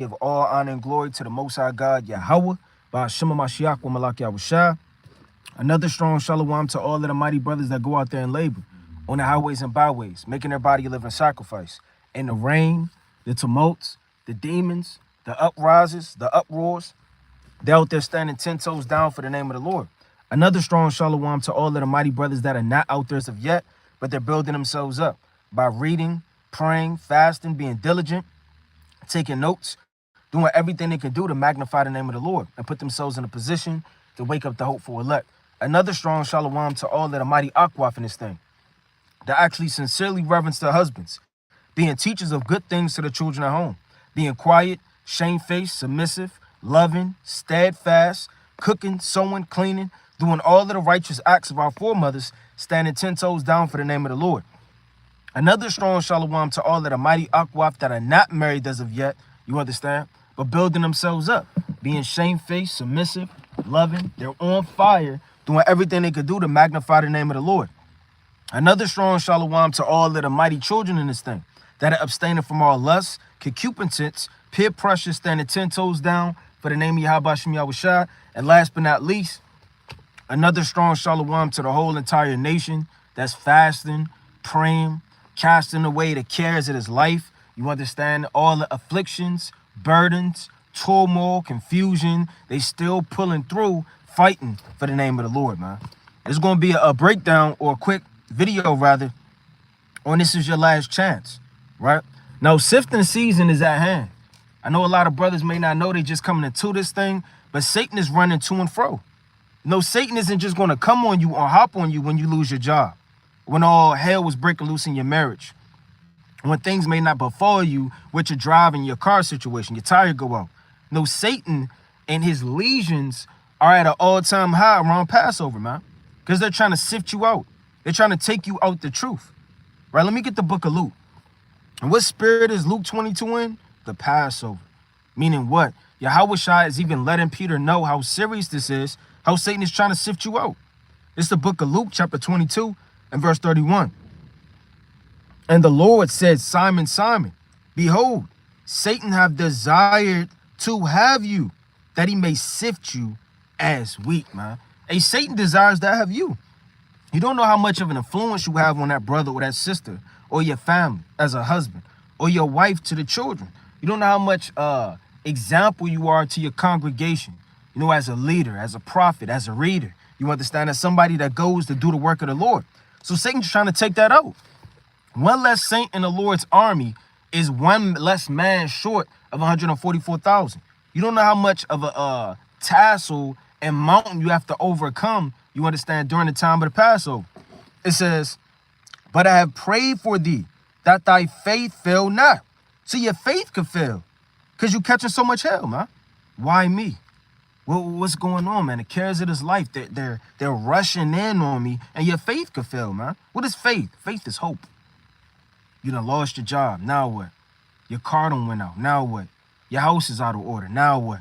Give all honor and glory to the Most High God, Yahweh, by Shema Mashiach, wa Malak Yahushua. Another strong shalom to all of the mighty brothers that go out there and labor on the highways and byways, making their body a living sacrifice. In the rain, the tumults, the demons, the uprises, the uproars, they're out there standing 10 toes down for the name of the Lord. Another strong shalom to all of the mighty brothers that are not out there as of yet, but they're building themselves up by reading, praying, fasting, being diligent, taking notes, doing everything they can do to magnify the name of the Lord and put themselves in a position to wake up the hopeful elect. Another strong shalom to all of the mighty akwaf in this thing that actually sincerely reverence their husbands, being teachers of good things to the children at home, being quiet, shamefaced, submissive, loving, steadfast, cooking, sewing, cleaning, doing all of the righteous acts of our foremothers, standing 10 toes down for the name of the Lord. Another strong shalom to all of the mighty akwaf that are not married as of yet, you understand, but building themselves up, being shamefaced, submissive, loving. They're on fire, doing everything they could do to magnify the name of the Lord. Another strong shalom to all of the mighty children in this thing that are abstaining from all lusts, concupiscence, peer pressure, standing 10 toes down for the name of Yahweh Shem Yahushua. And last but not least, another strong shalom to the whole entire nation that's fasting, praying, casting away the cares of his life. You understand, all the afflictions, burdens, turmoil, confusion, they still pulling through, fighting for the name of the Lord, man. It's going to be a breakdown, or a quick video rather, on This Is Your Last Chance, right? Now, sifting season is at hand. I know a lot of brothers may not know, they just coming into this thing, but Satan is running to and fro. No, Satan isn't just going to come on you or hop on you when you lose your job, when all hell was breaking loose in your marriage, when things may not befall you with your driving, your car situation, your tire go out. No, Satan and his legions are at an all-time high around Passover, man, because they're trying to sift you out. They're trying to take you out the truth, right? Let me get the book of Luke. And what spirit is Luke 22 in? The Passover. Meaning what? Yahweh Shai is even letting Peter know how serious this is, how Satan is trying to sift you out. It's the book of Luke, chapter 22 and verse 31. And the Lord said, Simon, Simon, behold, Satan have desired to have you, that he may sift you as wheat, man. Hey, Satan desires to have you. You don't know how much of an influence you have on that brother or that sister or your family as a husband or your wife to the children. You don't know how much example you are to your congregation, you know, as a leader, as a prophet, as a reader. You understand, as somebody that goes to do the work of the Lord. So Satan's trying to take that out. One less saint in the Lord's army is one less man short of 144,000. You don't know how much of a tassel and mountain you have to overcome, you understand, during the time of the Passover. It says, but I have prayed for thee, that thy faith fail not. See, your faith could fail because you catching so much hell, man. Why me? Well, what's going on, man? The cares of this life, they're rushing in on me, and your faith could fail, man. What is faith? Faith is hope. You done lost your job. Now what? Your car done went out. Now what? Your house is out of order. Now what?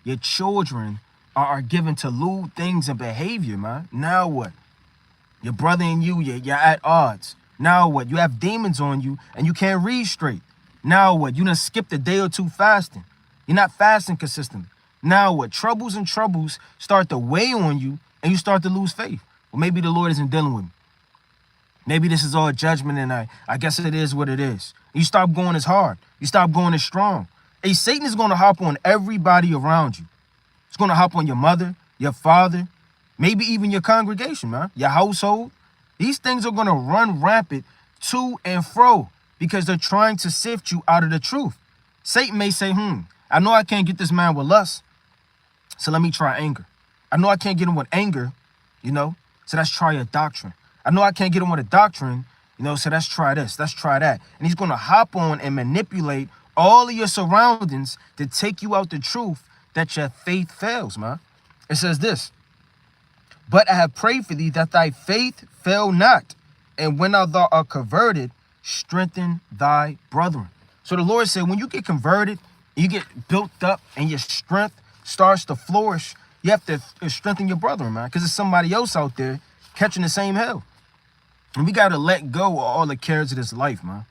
Your children are given to lewd things and behavior, man. Now what? Your brother and you're at odds. Now what? You have demons on you and you can't read straight. Now what? You done skipped a day or two fasting. You're not fasting consistently. Now what? Troubles and troubles start to weigh on you and you start to lose faith. Well, maybe the Lord isn't dealing with me. Maybe this is all judgment, and I guess it is what it is. You stop going as hard. You stop going as strong. Hey, Satan is going to hop on everybody around you. It's going to hop on your mother, your father, maybe even your congregation, man, your household. These things are going to run rampant to and fro because they're trying to sift you out of the truth. Satan may say, I know I can't get this man with lust, so let me try anger. I know I can't get him with anger, so let's try a doctrine. I know I can't get him with a doctrine, so let's try this, let's try that. And he's going to hop on and manipulate all of your surroundings to take you out the truth that your faith fails, man. It says this, but I have prayed for thee that thy faith fail not. And when thou art converted, strengthen thy brethren. So the Lord said, when you get converted, you get built up and your strength starts to flourish, you have to strengthen your brethren, man, because there's somebody else out there catching the same hell. And we got to let go of all the cares of this life, man.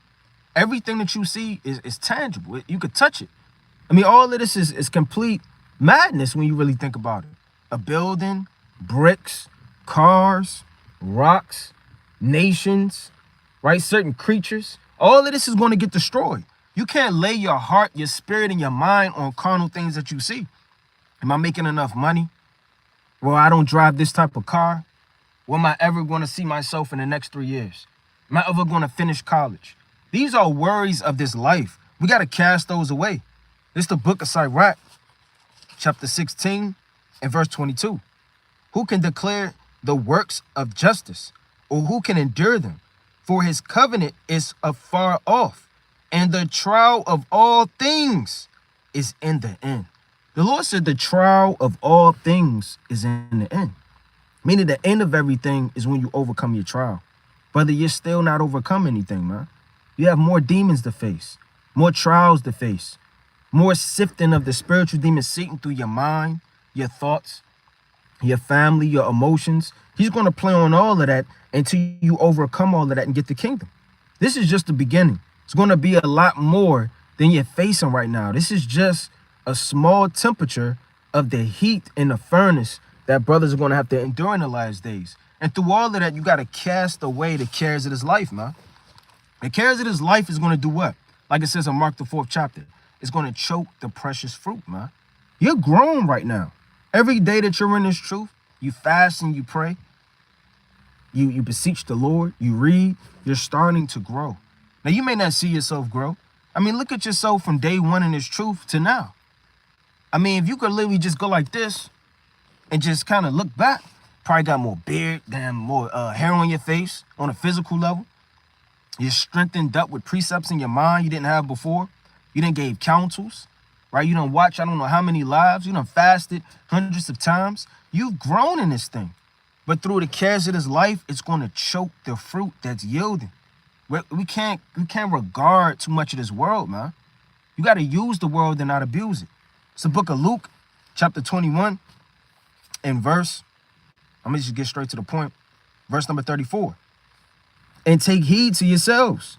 Everything that you see is tangible. You could touch it. I mean, all of this is complete madness when you really think about it. A building, bricks, cars, rocks, nations, right? Certain creatures. All of this is going to get destroyed. You can't lay your heart, your spirit, and your mind on carnal things that you see. Am I making enough money? Well, I don't drive this type of car. Well, am I ever going to see myself in the next 3 years? Am I ever going to finish college? These are worries of this life. We got to cast those away. This is the book of Sirach, chapter 16 and verse 22. Who can declare the works of justice, or who can endure them? For his covenant is afar off, and the trial of all things is in the end. The Lord said the trial of all things is in the end. Meaning the end of everything is when you overcome your trial. Brother, you're still not overcome anything, man. You have more demons to face, more trials to face, more sifting of the spiritual demons Satan through your mind, your thoughts, your family, your emotions. He's going to play on all of that until you overcome all of that and get the kingdom. This is just the beginning. It's going to be a lot more than you're facing right now. This is just a small temperature of the heat in the furnace that brothers are going to have to endure in the last days. And through all of that, you got to cast away the cares of this life, man. The cares of this life is going to do what? Like it says in Mark the 4th chapter, it's going to choke the precious fruit, man. You're grown right now. Every day that you're in this truth, you fast and you pray. You beseech the Lord. You read. You're starting to grow. Now, you may not see yourself grow. I mean, look at yourself from day one in this truth to now. I mean, if you could literally just go like this and just kind of look back, probably got more beard, more hair on your face on a physical level. You're strengthened up with precepts in your mind you didn't have before. You done gave counsels, right? You done watched I don't know how many lives. You done fasted hundreds of times. You've grown in this thing. But through the cares of this life, it's going to choke the fruit that's yielding. We can't regard too much of this world, man. You got to use the world and not abuse it. It's the book of Luke, chapter 21, and verse, I'm going to just get straight to the point. Verse number 34. And take heed to yourselves,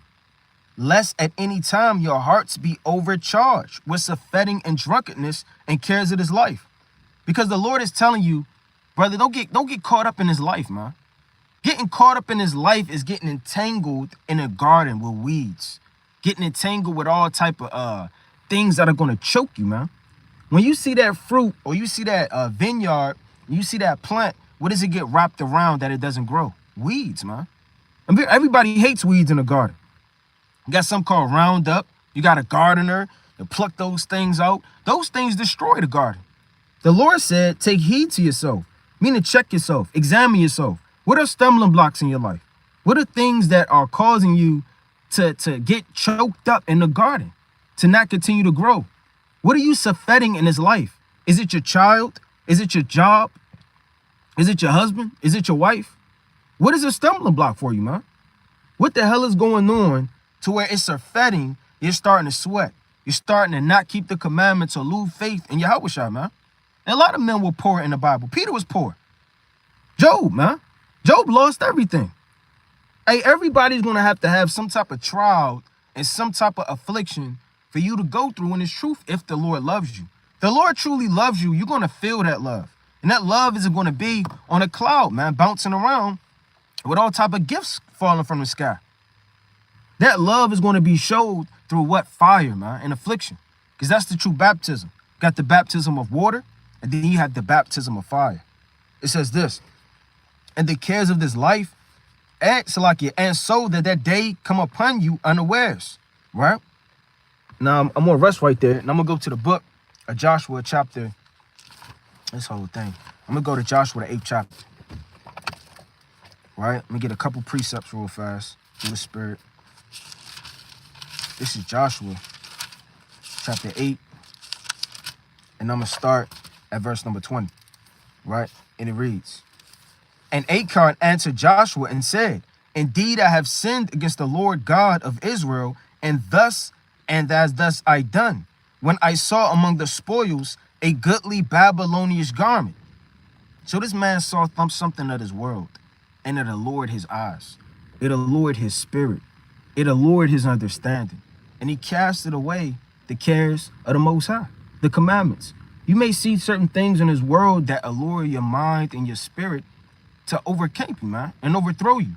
lest at any time your hearts be overcharged with surfeiting and drunkenness and cares of this life. Because the Lord is telling you, brother, don't get caught up in this life, man. Getting caught up in this life is getting entangled in a garden with weeds. Getting entangled with all type of things that are going to choke you, man. When you see that fruit or you see that vineyard, you see that plant, what does it get wrapped around that it doesn't grow? Weeds, man. I mean, everybody hates weeds in a garden. You got something called Roundup. You got a gardener to pluck those things out. Those things destroy the garden. The Lord said, take heed to yourself, meaning check yourself, examine yourself. What are stumbling blocks in your life? What are things that are causing you to get choked up in the garden, to not continue to grow? What are you surfeiting in this life? Is it your child? Is it your job? Is it your husband? Is it your wife? What is a stumbling block for you, man? What the hell is going on to where it's surfeiting, you're starting to sweat. You're starting to not keep the commandments or lose faith in Yahweh, man. And a lot of men were poor in the Bible. Peter was poor. Job, man. Job lost everything. Hey, everybody's going to have some type of trial and some type of affliction for you to go through in this truth if the Lord loves you. If the Lord truly loves you, you're going to feel that love. And that love isn't going to be on a cloud, man, bouncing around with all type of gifts falling from the sky. That love is going to be showed through what? Fire, man, and affliction. Because that's the true baptism. You got the baptism of water, and then you have the baptism of fire. It says this, and the cares of this life, and so that day come upon you unawares, right? Now, I'm going to rest right there, and I'm going to go to the book of Joshua chapter, this whole thing. I'm going to go to Joshua, the 8th chapter, right? Let me get a couple precepts real fast through the Spirit. This is Joshua chapter 8, and I'm going to start at verse number 20, right? And it reads, and Achan answered Joshua and said, indeed, I have sinned against the Lord God of Israel, and as thus I done, when I saw among the spoils a goodly Babylonian garment. So this man saw something of this world, and it allured his eyes. It allured his spirit. It allured his understanding. And he cast it away the cares of the Most High, the commandments. You may see certain things in this world that allure your mind and your spirit to overcame you, man, and overthrow you.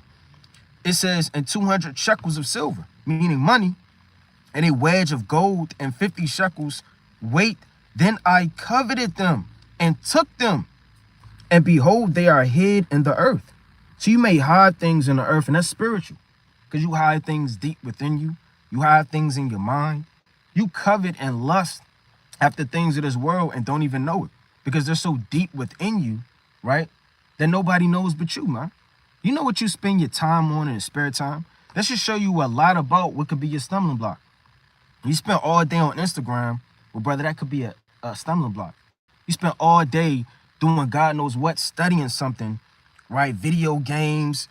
It says, and 200 shekels of silver, meaning money, and a wedge of gold and 50 shekels weight. Then I coveted them and took them, and behold, they are hid in the earth. So you may hide things in the earth, and that's spiritual, because you hide things deep within you. You hide things in your mind. You covet and lust after things of this world and don't even know it, because they're so deep within you, right, that nobody knows but you, man. You know what you spend your time on in your spare time? That should show you a lot about what could be your stumbling block. You spend all day on Instagram, well, brother, that could be a stumbling block. You spend all day doing God knows what, studying something, right? Video games,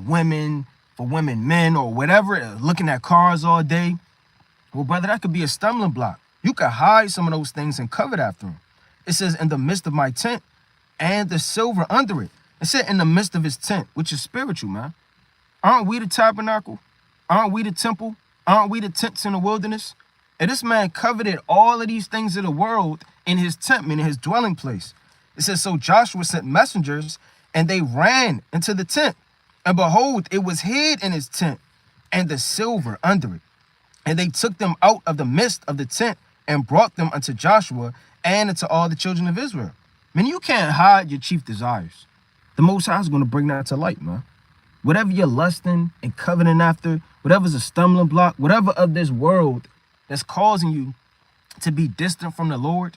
women, for women, men, or whatever, looking at cars all day. Well, brother, that could be a stumbling block. You could hide some of those things and covet after them. It says, in the midst of my tent and the silver under it. It said in the midst of his tent, which is spiritual, man. Aren't we the tabernacle? Aren't we the temple? Aren't we the tents in the wilderness? And this man coveted all of these things of the world in his tent, meaning his dwelling place. It says, so Joshua sent messengers, and they ran into the tent. And behold, it was hid in his tent, and the silver under it. And they took them out of the midst of the tent, and brought them unto Joshua, and unto all the children of Israel. Man, you can't hide your chief desires. The Most High is going to bring that to light, man. Whatever you're lusting and coveting after, whatever's a stumbling block, whatever of this world that's causing you to be distant from the Lord,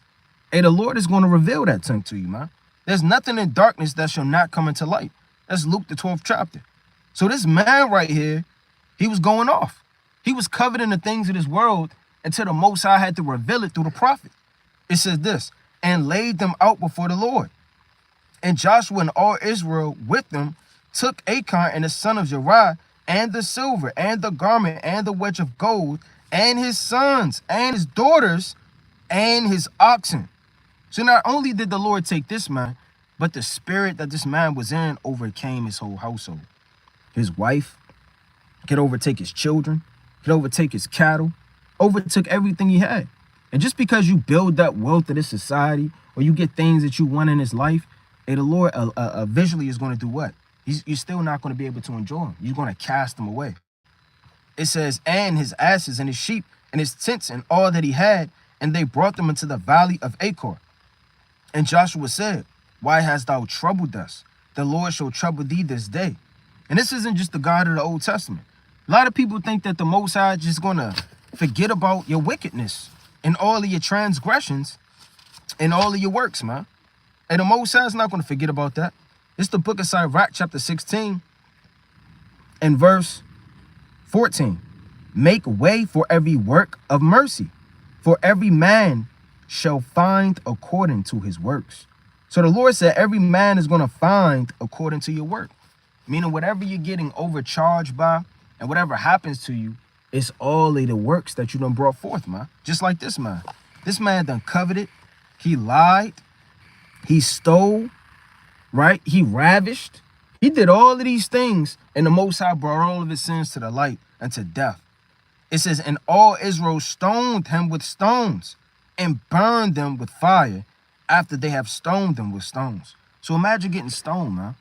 hey, the Lord is going to reveal that thing to you, man. There's nothing in darkness that shall not come into light. That's Luke, the 12th chapter. So this man right here, he was going off. He was coveting the things of this world until the Most High had to reveal it through the prophet. It says this, and laid them out before the Lord. And Joshua and all Israel with them took Achan and the son of Zerah, and the silver, and the garment, and the wedge of gold, and his sons, and his daughters, and his oxen. So not only did the Lord take this man, but the spirit that this man was in overcame his whole household. His wife could overtake his children, could overtake his cattle, overtook everything he had. And just because you build up wealth of this society, or you get things that you want in this life, hey, the Lord visually is going to do what? You're still not going to be able to enjoy them. You're going to cast them away. It says, and his asses and his sheep and his tents and all that he had, and they brought them into the valley of Achan. And Joshua said, why hast thou troubled us? The Lord shall trouble thee this day. And this isn't just the God of the Old Testament. A lot of people think that the Most High is just going to forget about your wickedness and all of your transgressions and all of your works, man. And the Most High is not going to forget about that. It's the book of Sirach, chapter 16, and verse 14. Make way for every work of mercy, for every man shall find according to his works. So the Lord said every man is going to find according to your work. Meaning whatever you're getting overcharged by and whatever happens to you, it's all of the works that you done brought forth, man. Just like this man. This man done coveted. He lied. He stole, right? He ravished. He did all of these things, and the Most High brought all of his sins to the light and to death. It says, and all Israel stoned him with stones and burned them with fire after they have stoned them with stones. So imagine getting stoned, man.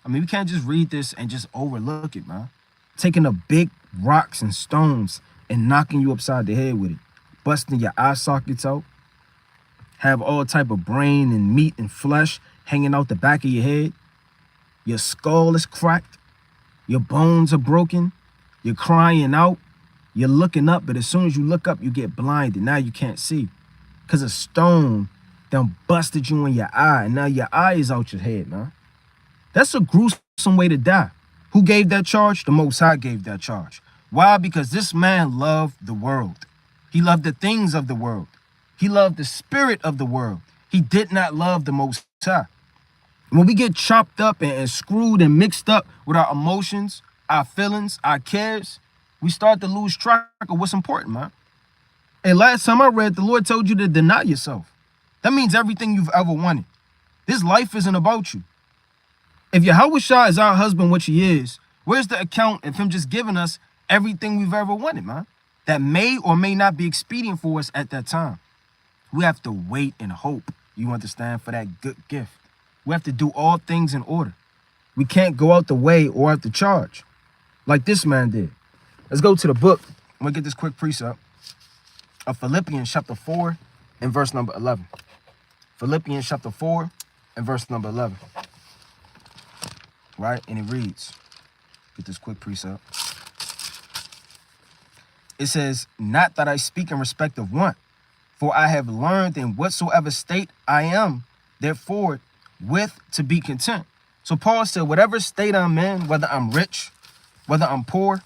I mean, we can't just read this and just overlook it, man. Taking the big rocks and stones and knocking you upside the head with it, busting your eye sockets out, have all type of brain and meat and flesh hanging out the back of your head. Your skull is cracked. Your bones are broken. You're crying out. You're looking up, but as soon as you look up, you get blinded. Now you can't see because a stone done busted you in your eye, and now your eye is out your head, man. That's a gruesome way to die. Who gave that charge? The Most High gave that charge. Why? Because this man loved the world. He loved the things of the world. He loved the spirit of the world. He did not love the Most High. When we get chopped up and screwed and mixed up with our emotions, our feelings, our cares, we start to lose track of what's important, man. And last time I read, the Lord told you to deny yourself. That means everything you've ever wanted. This life isn't about you. If Yahushua is our husband, which he is, where's the account of him just giving us everything we've ever wanted, man? that may or may not be expedient for us at that time. We have to wait and hope, you understand, for that good gift. We have to do all things in order. We can't go out the way or out the charge like this man did. Let's go to the book. I'm going to get this quick precept of Philippians chapter 4 and verse number 11. Philippians chapter 4 and verse number 11. Right? And it reads, get this quick precept. It says, not that I speak in respect of want, for I have learned in whatsoever state I am, therefore, with to be content. So Paul said, whatever state I'm in, whether I'm rich, whether I'm poor,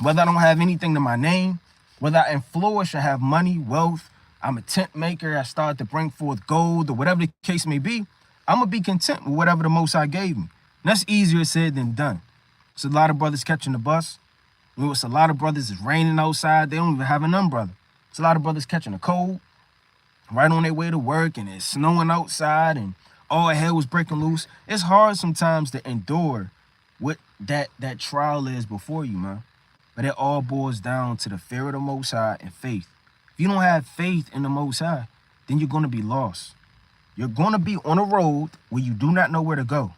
whether I don't have anything to my name, whether I am flourish or have money, wealth, I'm a tent maker, I started to bring forth gold, or whatever the case may be, I'm going to be content with whatever the Most High gave me. And that's easier said than done. It's a lot of brothers catching the bus. You know, it's a lot of brothers, it's raining outside, they don't even have an umbrella. It's a lot of brothers catching a cold, right on their way to work, and it's snowing outside, and all hell was breaking loose. It's hard sometimes to endure what that trial is before you, man. But it all boils down to the fear of the Most High and faith. If you don't have faith in the Most High, then you're going to be lost. You're going to be on a road where you do not know where to go.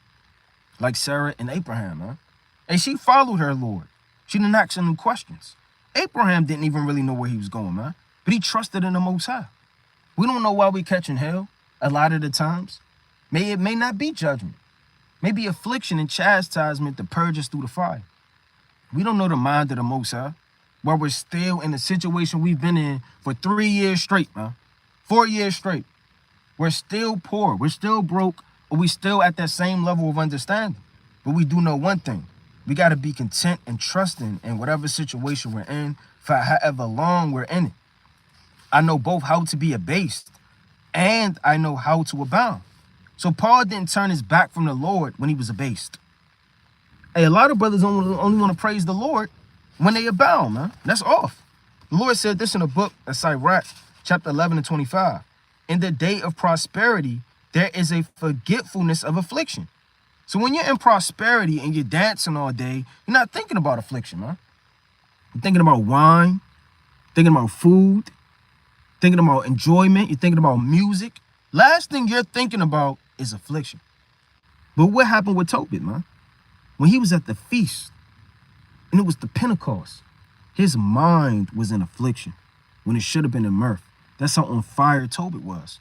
Like Sarah and Abraham, man. And she followed her Lord. She didn't ask any questions. Abraham didn't even really know where he was going, man. But he trusted in the Most High. We don't know why we're catching hell a lot of the times. It may not be judgment. Maybe affliction and chastisement to purge us through the fire. We don't know the mind of the Most High, where we're still in the situation we've been in for 3 years straight, man. 4 years straight. We're still poor. We're still broke. Or we still at that same level of understanding. But we do know one thing. We got to be content and trusting in whatever situation we're in for however long we're in it. I know both how to be abased and I know how to abound. So Paul didn't turn his back from the Lord when he was abased. Hey, a lot of brothers only want to praise the Lord when they abound, man. That's off. The Lord said this in a book of Sirach, chapter 11 and 25. In the day of prosperity, there is a forgetfulness of affliction. So when you're in prosperity and you're dancing all day, you're not thinking about affliction, man. You're thinking about wine, thinking about food, thinking about enjoyment, you're thinking about music. Last thing you're thinking about is affliction. But what happened with Tobit, man? When he was at the feast, and it was the Pentecost, his mind was in affliction when it should have been in mirth. That's how on fire Tobit was,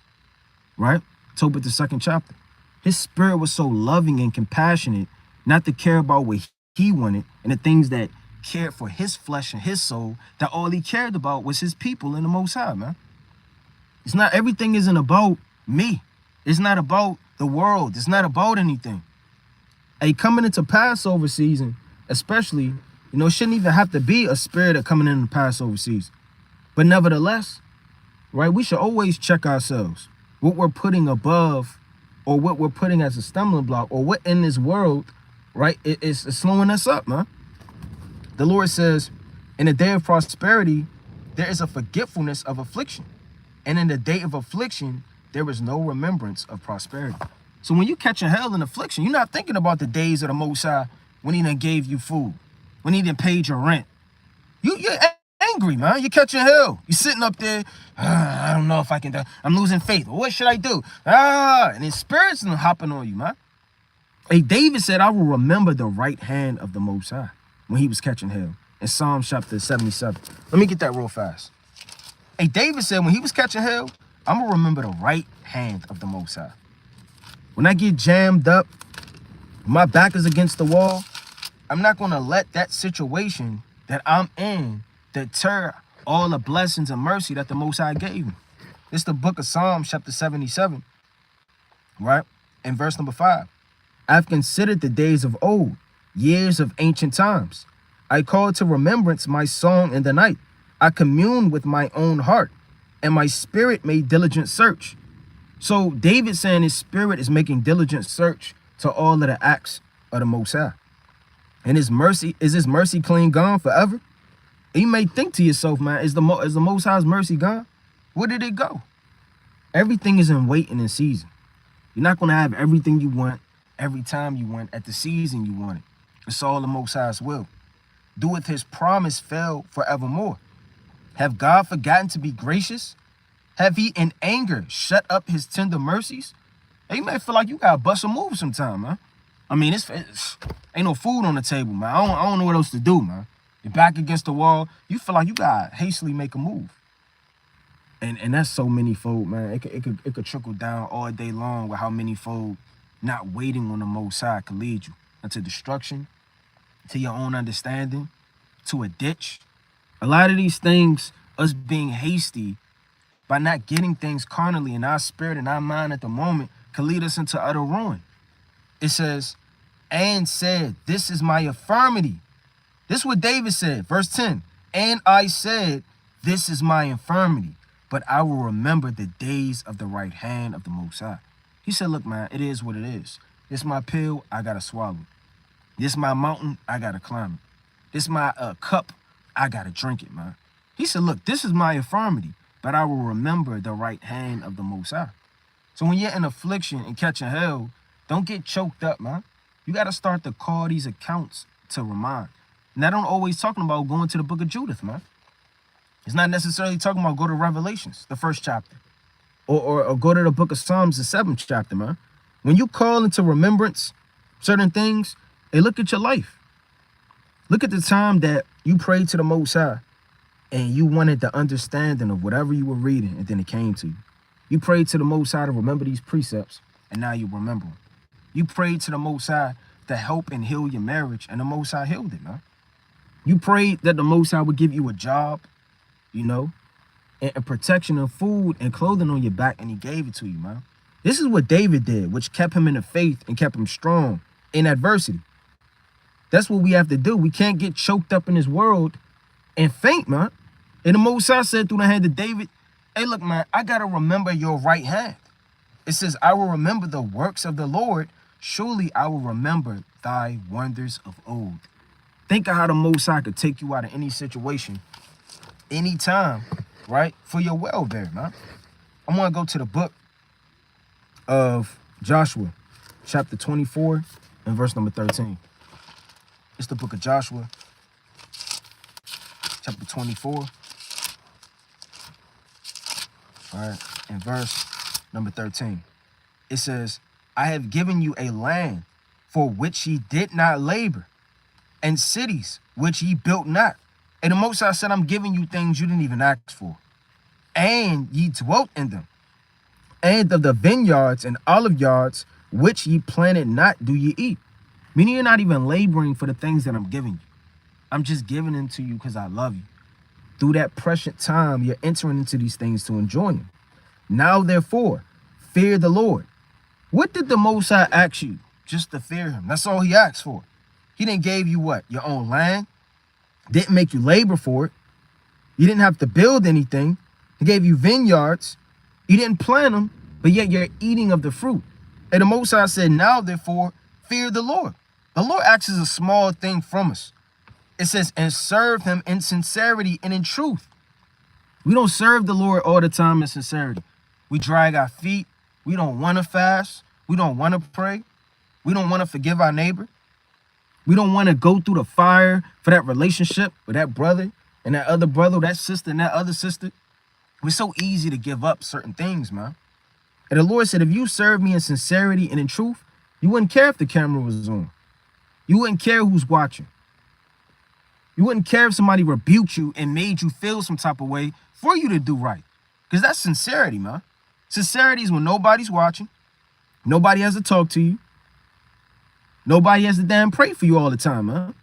right? Tobit, the 2nd chapter. His spirit was so loving and compassionate, not to care about what he wanted and the things that cared for his flesh and his soul, that all he cared about was his people and the Most High, man. It's not, everything isn't about me. It's not about the world. It's not about anything. Hey, coming into Passover season, especially, you know, it shouldn't even have to be a spirit of coming into Passover season. But nevertheless, right, we should always check ourselves. What we're putting above or what we're putting as a stumbling block or what in this world, right, it's slowing us up, man. The Lord says, in the day of prosperity, there is a forgetfulness of affliction. And in the day of affliction, there is no remembrance of prosperity. So when you catching hell in affliction, you're not thinking about the days of the Most High when he done gave you food, when he done paid your rent. You're angry, man. You're catching hell. You're sitting up there, I don't know if I can do, I'm losing faith. What should I do? And his spirit's hopping on you, man. Hey, David said, I will remember the right hand of the Most High when he was catching hell in Psalm chapter 77. Let me get that real fast. Hey, David said when he was catching hell, I'm going to remember the right hand of the Most High. When I get jammed up, my back is against the wall, I'm not going to let that situation that I'm in deter all the blessings and mercy that the Most High gave me. It's the book of Psalms, chapter 77, right? In verse number 5. I've considered the days of old, years of ancient times. I call to remembrance my song in the night. I commune with my own heart, and my spirit made diligent search. So David saying his spirit is making diligent search to all of the acts of the Most High. And his mercy, is his mercy clean gone forever? You may think to yourself, man, is the Most High's mercy gone? Where did it go? Everything is in waiting and season. You're not going to have everything you want every time you want at the season you want it. It's all the Most High's will. Doeth his promise fail forevermore? Have God forgotten to be gracious? Have he in anger shut up his tender mercies? Hey, you may feel like you gotta bust a move sometime, man. I mean, it's ain't no food on the table, man. I don't know what else to do, man. You're back against the wall. You feel like you gotta hastily make a move. And that's so many fold, man. It could trickle down all day long with how many fold not waiting on the Most High could lead you into destruction, to your own understanding, to a ditch. A lot of these things, us being hasty by not getting things carnally in our spirit and our mind at the moment, could lead us into utter ruin. It says, and said, this is my infirmity. This is what David said, verse 10. And I said, this is my infirmity, but I will remember the days of the right hand of the Most High. He said, look, man, it is what it is. This my pill, I gotta swallow it. This my mountain, I gotta climb it. This my cup, I gotta drink it, man. He said, look, this is my infirmity, but I will remember the right hand of the Most High. So when you're in affliction and catching hell, don't get choked up, man. You got to start to call these accounts to remind. And I don't always talking about going to the book of Judith, man. It's not necessarily talking about go to Revelations, the 1st chapter. Or go to the book of Psalms, the 7th chapter, man. When you call into remembrance certain things, hey, look at your life. Look at the time that you prayed to the Most High and you wanted the understanding of whatever you were reading, and then it came to you. You prayed to the Most High to remember these precepts, and now you remember them. You prayed to the Most High to help and heal your marriage, and the Most High healed it, man. You prayed that the Most High would give you a job, you know, and protection of food and clothing on your back, and he gave it to you, man. This is what David did, which kept him in the faith and kept him strong in adversity. That's what we have to do. We can't get choked up in this world and faint, man. And the Most High said through the hand of David, hey, look, man, I got to remember your right hand. It says, I will remember the works of the Lord. Surely I will remember thy wonders of old. Think of how the Most High could take you out of any situation, anytime, right? For your welfare, man. I'm going to go to the book of Joshua, chapter 24 and verse number 13. It's the book of Joshua, chapter 24. All right, in verse number 13, it says, I have given you a land for which ye did not labor, and cities which ye built not. And the Most High said, I'm giving you things you didn't even ask for, and ye dwelt in them. And of the vineyards and olive yards which ye planted not do ye eat. Meaning you're not even laboring for the things that I'm giving you. I'm just giving them to you because I love you. Through that precious time, you're entering into these things to enjoy them. Now, therefore, fear the Lord. What did the Most High ask you? Just to fear him. That's all he asked for. He didn't give you what? Your own land. Didn't make you labor for it. You didn't have to build anything. He gave you vineyards. You didn't plant them, but yet you're eating of the fruit. And the Most High said, now, therefore, fear the Lord. The Lord asks a small thing from us. It says, and serve him in sincerity and in truth. We don't serve the Lord all the time in sincerity. We drag our feet. We don't want to fast. We don't want to pray. We don't want to forgive our neighbor. We don't want to go through the fire for that relationship with that brother and that other brother, that sister and that other sister. It's so easy to give up certain things, man. And the Lord said, if you serve me in sincerity and in truth, you wouldn't care if the camera was on. You wouldn't care who's watching. You wouldn't care if somebody rebuked you and made you feel some type of way for you to do right. Because that's sincerity, man. Sincerity is when nobody's watching. Nobody has to talk to you. Nobody has to damn pray for you all the time, man.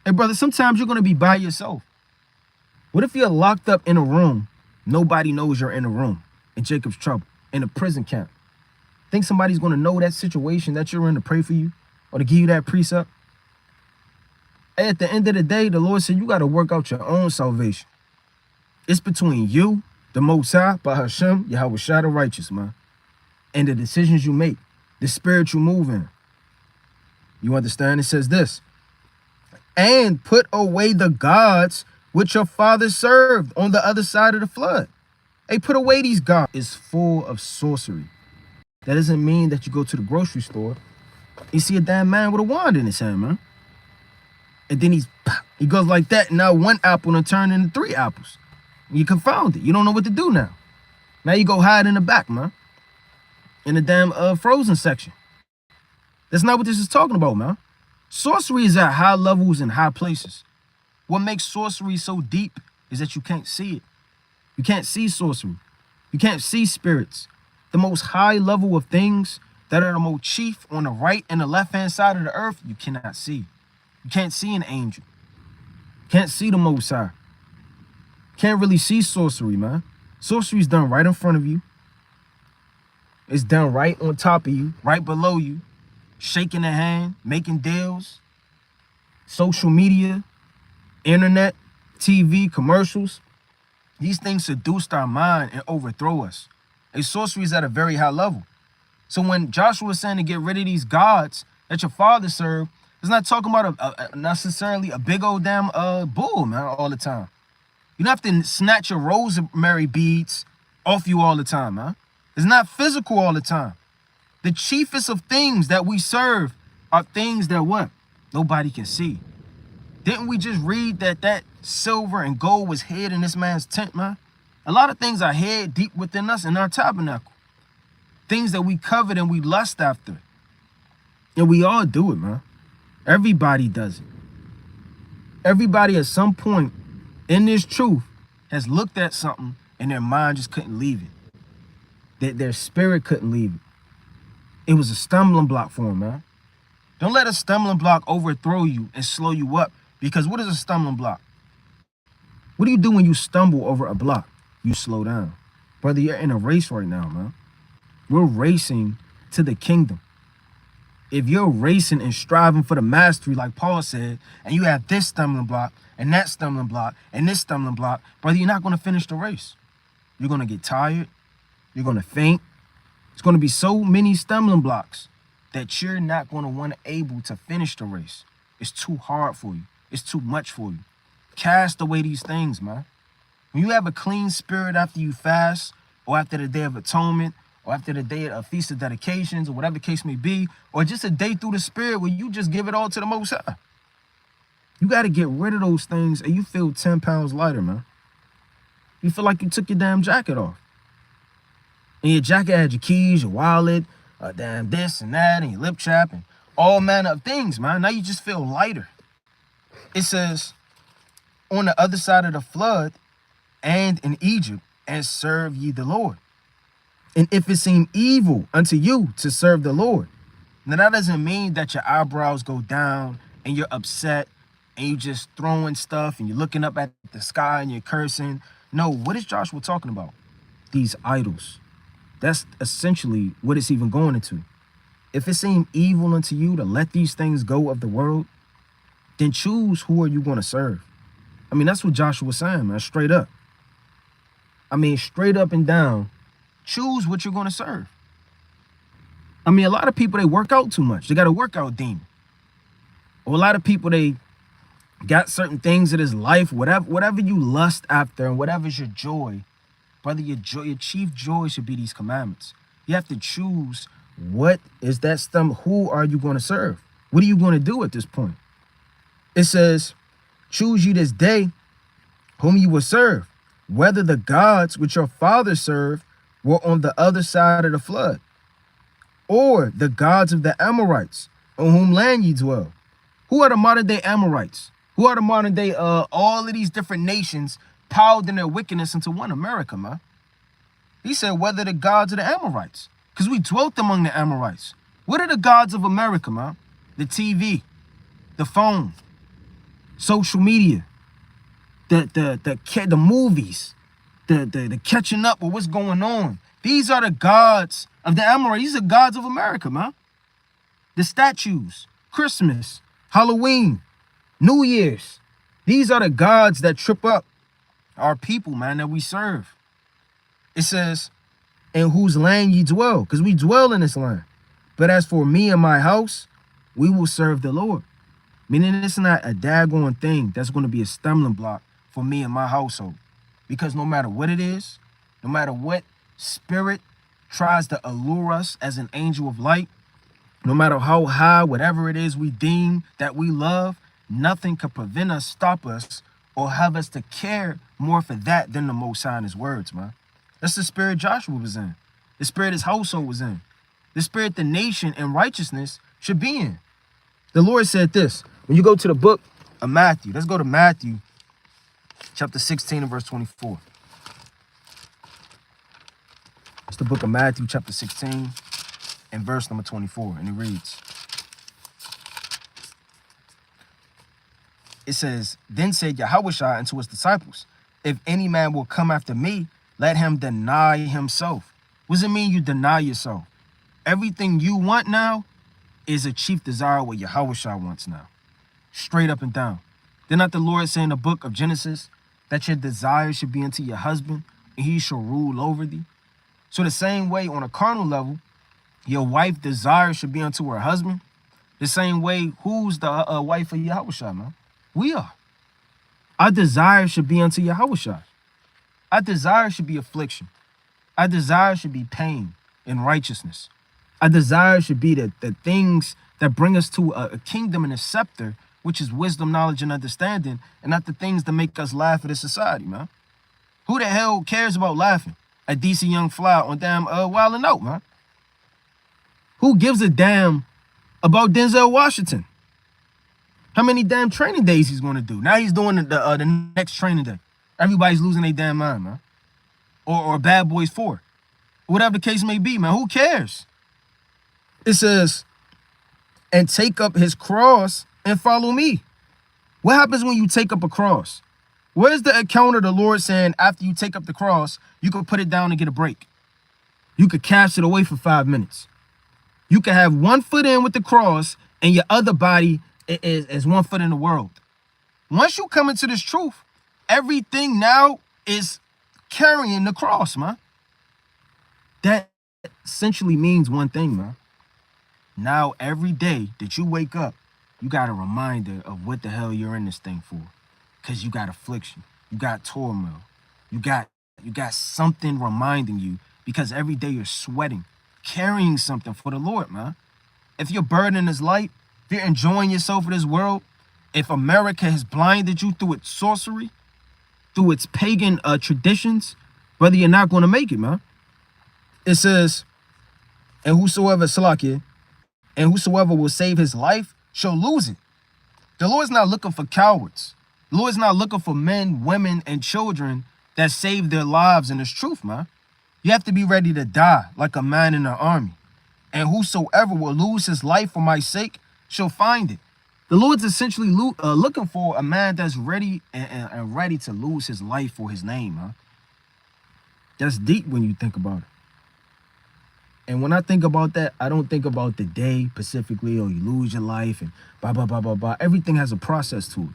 Hey, brother, sometimes you're going to be by yourself. What if you're locked up in a room? Nobody knows you're in a room in Jacob's trouble, in a prison camp. Think somebody's going to know that situation that you're in to pray for you or to give you that precept? At the end of the day, the Lord said you got to work out your own salvation. It's between you, the Most High, by Hashem, Yahweh Shai the righteous, man, and the decisions you make, the spirit you move in. You understand? It says this, and put away the gods which your fathers served on the other side of the flood. Hey, put away these gods. It's full of sorcery. That doesn't mean that you go to the grocery store, you see a damn man with a wand in his hand, man. And then he goes like that, and now one apple will turn into 3 apples. You confounded. You don't know what to do now. Now you go hide in the back, man. In the damn frozen section. That's not what this is talking about, man. Sorcery is at high levels and high places. What makes sorcery so deep is that you can't see it. You can't see sorcery. You can't see spirits. The most high level of things that are the most chief on the right and the left-hand side of the earth, you cannot see. You can't see an angel. You can't see the Most High. Can't really see sorcery, man. Sorcery is done right in front of you. It's done right on top of you, right below you. Shaking the hand, making deals. Social media, internet, TV, commercials. These things seduced our mind and overthrow us. A sorcery is at a very high level. So when Joshua is saying to get rid of these gods that your father served, it's not talking about necessarily a big old damn bull, man, all the time. You don't have to snatch your rosemary beads off you all the time, man. It's not physical all the time. The chiefest of things that we serve are things that what? Nobody can see. Didn't we just read that silver and gold was hid in this man's tent, man? A lot of things are hid deep within us in our tabernacle. Things that we covet and we lust after. And we all do it, man. Everybody does it. Everybody at some point in this truth has looked at something and their mind just couldn't leave it. Their spirit couldn't leave it. It was a stumbling block for them, man. Don't let a stumbling block overthrow you and slow you up. Because what is a stumbling block? What do you do when you stumble over a block? You slow down. Brother, you're in a race right now, man. We're racing to the kingdom. If you're racing and striving for the mastery, like Paul said, and you have this stumbling block, and that stumbling block, and this stumbling block, brother, you're not going to finish the race. You're going to get tired. You're going to faint. It's going to be so many stumbling blocks that you're not going to want to able to finish the race. It's too hard for you. It's too much for you. Cast away these things, man. When you have a clean spirit after you fast, or after the Day of Atonement, or after the day of Feast of Dedications, or whatever the case may be, or just a day through the Spirit where you just give it all to the Most High. You got to get rid of those things and you feel 10 pounds lighter, man. You feel like you took your damn jacket off. And your jacket had your keys, your wallet, damn this and that, and your lip chap, and all manner of things, man. Now you just feel lighter. It says, on the other side of the flood and in Egypt, and serve ye the Lord. And if it seem evil unto you to serve the Lord. Now that doesn't mean that your eyebrows go down and you're upset and you just throwing stuff and you're looking up at the sky and you're cursing. No, what is Joshua talking about? These idols. That's essentially what it's even going into. If it seem evil unto you to let these things go of the world, then choose who are you going to serve. I mean, that's what Joshua was saying, man, straight up. I mean, straight up and down, choose what you're going to serve. I mean, a lot of people, they work out too much. They got a workout demon. Or a lot of people, they got certain things in this life, whatever you lust after and whatever's your joy, brother, your chief joy should be these commandments. You have to choose what is that stuff. Who are you going to serve? What are you going to do at this point? It says, choose you this day whom you will serve, whether the gods which your fathers served were on the other side of the flood, or the gods of the Amorites, on whom land ye dwell. Who are the modern day Amorites? Who are the modern day, all of these different nations piled in their wickedness into one America, man? He said, whether the gods of the Amorites, because we dwelt among the Amorites. What are the gods of America, man? The TV, the phone, social media, the movies, the catching up with what's going on. These are the gods of the Amorites. These are gods of America, man. The statues, Christmas, Halloween, New Year's. These are the gods that trip up our people, man, that we serve. It says, in whose land ye dwell, because we dwell in this land. But as for me and my house, we will serve the Lord. Meaning it's not a daggone thing that's going to be a stumbling block for me and my household. Because no matter what it is, no matter what spirit tries to allure us as an angel of light, no matter how high, whatever it is we deem that we love, nothing can prevent us, stop us, or have us to care more for that than the Most High in his words, man. That's the spirit Joshua was in. The spirit his household was in. The spirit the nation and righteousness should be in. The Lord said this. When you go to the book of Matthew, let's go to Matthew chapter 16 and verse 24. It's the book of Matthew chapter 16 and verse number 24. And it reads, it says, then said Yahushua unto his disciples, if any man will come after me, let him deny himself. What does it mean you deny yourself? Everything you want now is a chief desire what Yahushua wants now. Straight up and down. Did not the Lord say in the book of Genesis that your desire should be unto your husband and he shall rule over thee? So the same way on a carnal level, your wife desire should be unto her husband. The same way, who's the wife of Yahushua, man? We are. Our desire should be unto Yahushua. Our desire should be affliction. Our desire should be pain and righteousness. Our desire should be the things that bring us to a kingdom and a scepter, which is wisdom, knowledge, and understanding, and not the things that make us laugh at the society, man. Who the hell cares about laughing at DC Young Fly on damn Wild 'N Out, man? Who gives a damn about Denzel Washington? How many damn training days he's going to do? Now he's doing the next training day. Everybody's losing their damn mind, man. Or Bad Boys 4. Whatever the case may be, man. Who cares? It says, and take up his cross and follow me. What happens when you take up a cross? Where's the account of the Lord saying after you take up the cross, you could put it down and get a break? You could cast it away for 5 minutes. You can have 1 foot in with the cross and your other body is 1 foot in the world. Once you come into this truth, everything now is carrying the cross, man. That essentially means one thing, man. Now, every day that you wake up, you got a reminder of what the hell you're in this thing for. Because you got affliction. You got turmoil. You got something reminding you, because every day you're sweating, carrying something for the Lord, man. If your burden is light, if you're enjoying yourself in this world, if America has blinded you through its sorcery, through its pagan traditions, brother, you're not going to make it, man. It says, and whosoever will save his life shall lose it. The Lord's not looking for cowards. The Lord's not looking for men, women, and children that save their lives in this truth, man. You have to be ready to die like a man in the army. And whosoever will lose his life for my sake shall find it. The Lord's essentially looking for a man that's ready and ready to lose his life for his name, huh? That's deep when you think about it. And when I think about that, I don't think about the day specifically, or you lose your life and blah, blah, blah, blah, blah. Everything has a process to it.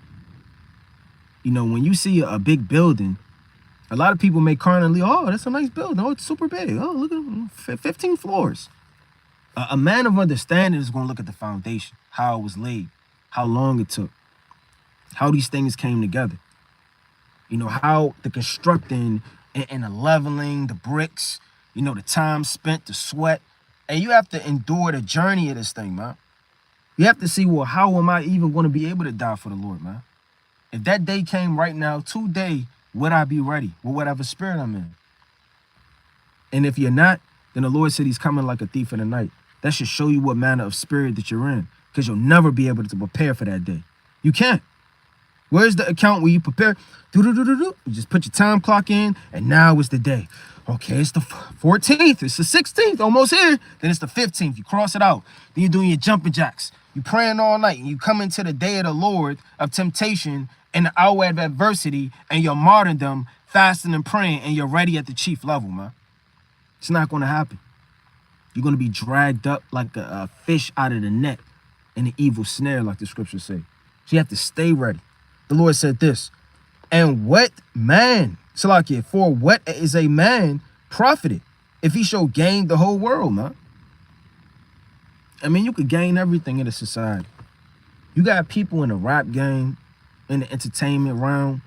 You know, when you see a big building, a lot of people may carnally, oh, that's a nice building. Oh, it's super big. Oh, look at 15 floors. A man of understanding is going to look at the foundation, how it was laid, how long it took, how these things came together. You know, how the constructing and the leveling, the bricks, you know, the time spent, the sweat. And you have to endure the journey of this thing, man. You have to see, well, how am I even going to be able to die for the Lord, man? If that day came right now, today, would I be ready with whatever spirit I'm in? And if you're not, then the Lord said he's coming like a thief in the night. That should show you what manner of spirit that you're in, because you'll never be able to prepare for that day. You can't. Where's the account where you prepare? You just put your time clock in, and now is the day. Okay, it's the 14th, it's the 16th, almost here. Then it's the 15th, you cross it out. Then you're doing your jumping jacks. You're praying all night, and you come into the day of the Lord of temptation and the hour of adversity, and your martyrdom, fasting and praying, and you're ready at the chief level, man. It's not going to happen. You're going to be dragged up like a fish out of the net in an evil snare, like the scriptures say. So you have to stay ready. The Lord said this, and what man, Salakia, for what is a man profited if he shall gain the whole world, man? I mean, you could gain everything in a society. You got people in the rap game, in the entertainment realm.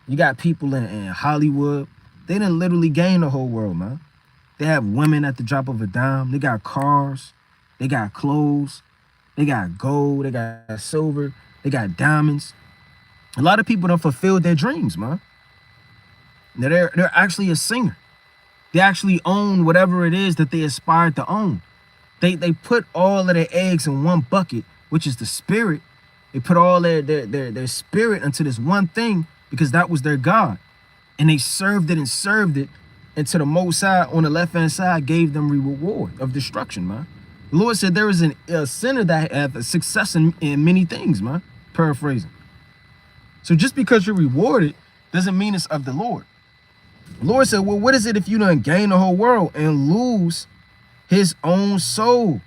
You got people in Hollywood. They didn't literally gain the whole world, man. They have women at the drop of a dime. They got cars. They got clothes. They got gold. They got silver. They got diamonds. A lot of people don't fulfill their dreams, man. Now they're actually a singer. They actually own whatever it is that they aspire to own. They put all of their eggs in one bucket, which is the spirit. They put all their spirit into this one thing because that was their God. And they served it until the Most High on the left-hand side gave them reward of destruction, man. The Lord said there is a sinner that have success in many things, man. Paraphrasing. So just because you're rewarded doesn't mean it's of the Lord. The Lord said, well, what is it if you don't gain the whole world and lose his own soul?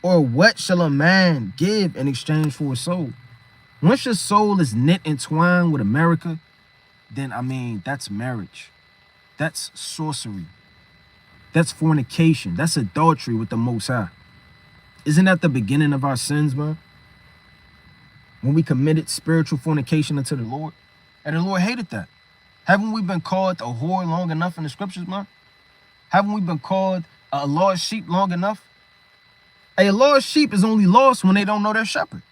Or what shall a man give in exchange for a soul? Once your soul is knit entwined with America, then, I mean, that's marriage. That's sorcery. That's fornication. That's adultery with the Most High. Isn't that the beginning of our sins, man? When we committed spiritual fornication unto the Lord. And the Lord hated that. Haven't we been called a whore long enough in the scriptures, man? Haven't we been called a lost sheep long enough? A lost sheep is only lost when they don't know their shepherd.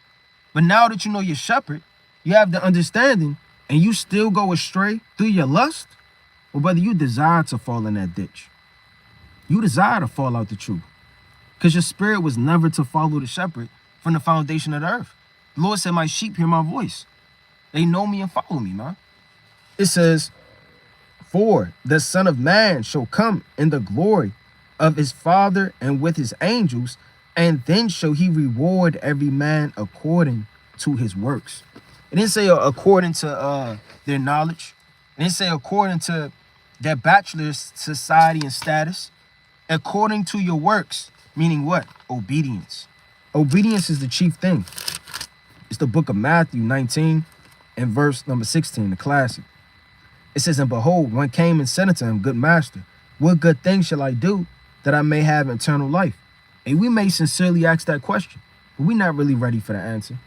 But now that you know your shepherd, you have the understanding, and you still go astray through your lust, or whether you desire to fall in that ditch. You desire to fall out the truth. Because your spirit was never to follow the shepherd from the foundation of the earth. The Lord said, my sheep hear my voice. They know me and follow me, man. It says, for the Son of Man shall come in the glory of his Father and with his angels, and then shall he reward every man according to his works. It didn't say according to their knowledge. It didn't say according to their bachelor's society and status. According to your works, meaning what? Obedience. Obedience is the chief thing. It's the book of Matthew 19 and verse number 16, the classic. It says, and behold, one came and said unto him, good master, what good thing shall I do that I may have eternal life? And we may sincerely ask that question, but we're not really ready for the answer.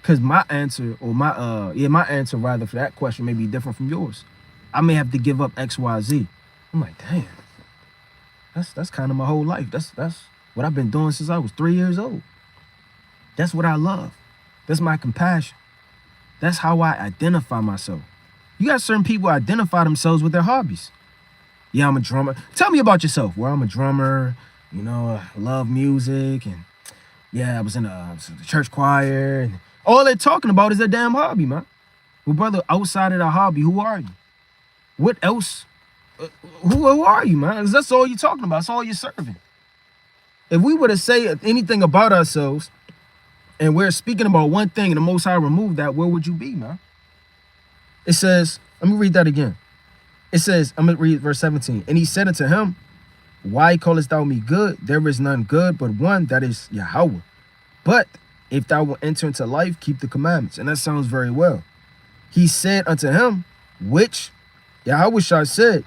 Because my answer, or my answer rather for that question may be different from yours. I may have to give up X, Y, Z. I'm like, damn, that's kind of my whole life. That's what I've been doing since I was 3 years old. That's what I love. That's my compassion. That's how I identify myself. You got certain people identify themselves with their hobbies. Yeah, I'm a drummer. Tell me about yourself. Well, I'm a drummer. You know, I love music. And yeah, I was in the church choir. And all they're talking about is their damn hobby, man. Well, brother, outside of the hobby, who are you? What else? Who are you, man? 'Cause that's all you're talking about. That's all you're serving. If we were to say anything about ourselves and we're speaking about one thing and the Most High removed that, where would you be, man? It says, let me read that again. It says, I'm going to read verse 17. And he said unto him, why callest thou me good? There is none good but one, that is Yahweh. But if thou wilt enter into life, keep the commandments. And that sounds very well. He said unto him, which Yahweh said,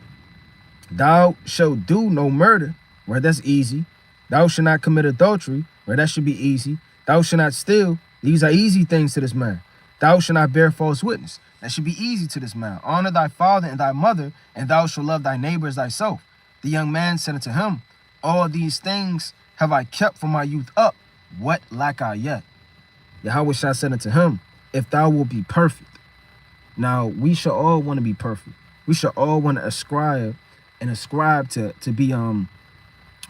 thou shalt do no murder, right? That's easy. Thou shalt not commit adultery, right? That should be easy. Thou shalt not steal. These are easy things to this man. Thou shalt not bear false witness. That should be easy to this man. Honor thy father and thy mother, and thou shalt love thy neighbor as thyself. The young man said unto him, all these things have I kept from my youth up. What lack I yet? Yahweh said unto him, if thou wilt be perfect. Now, we shall all want to be perfect. We shall all want to ascribe to be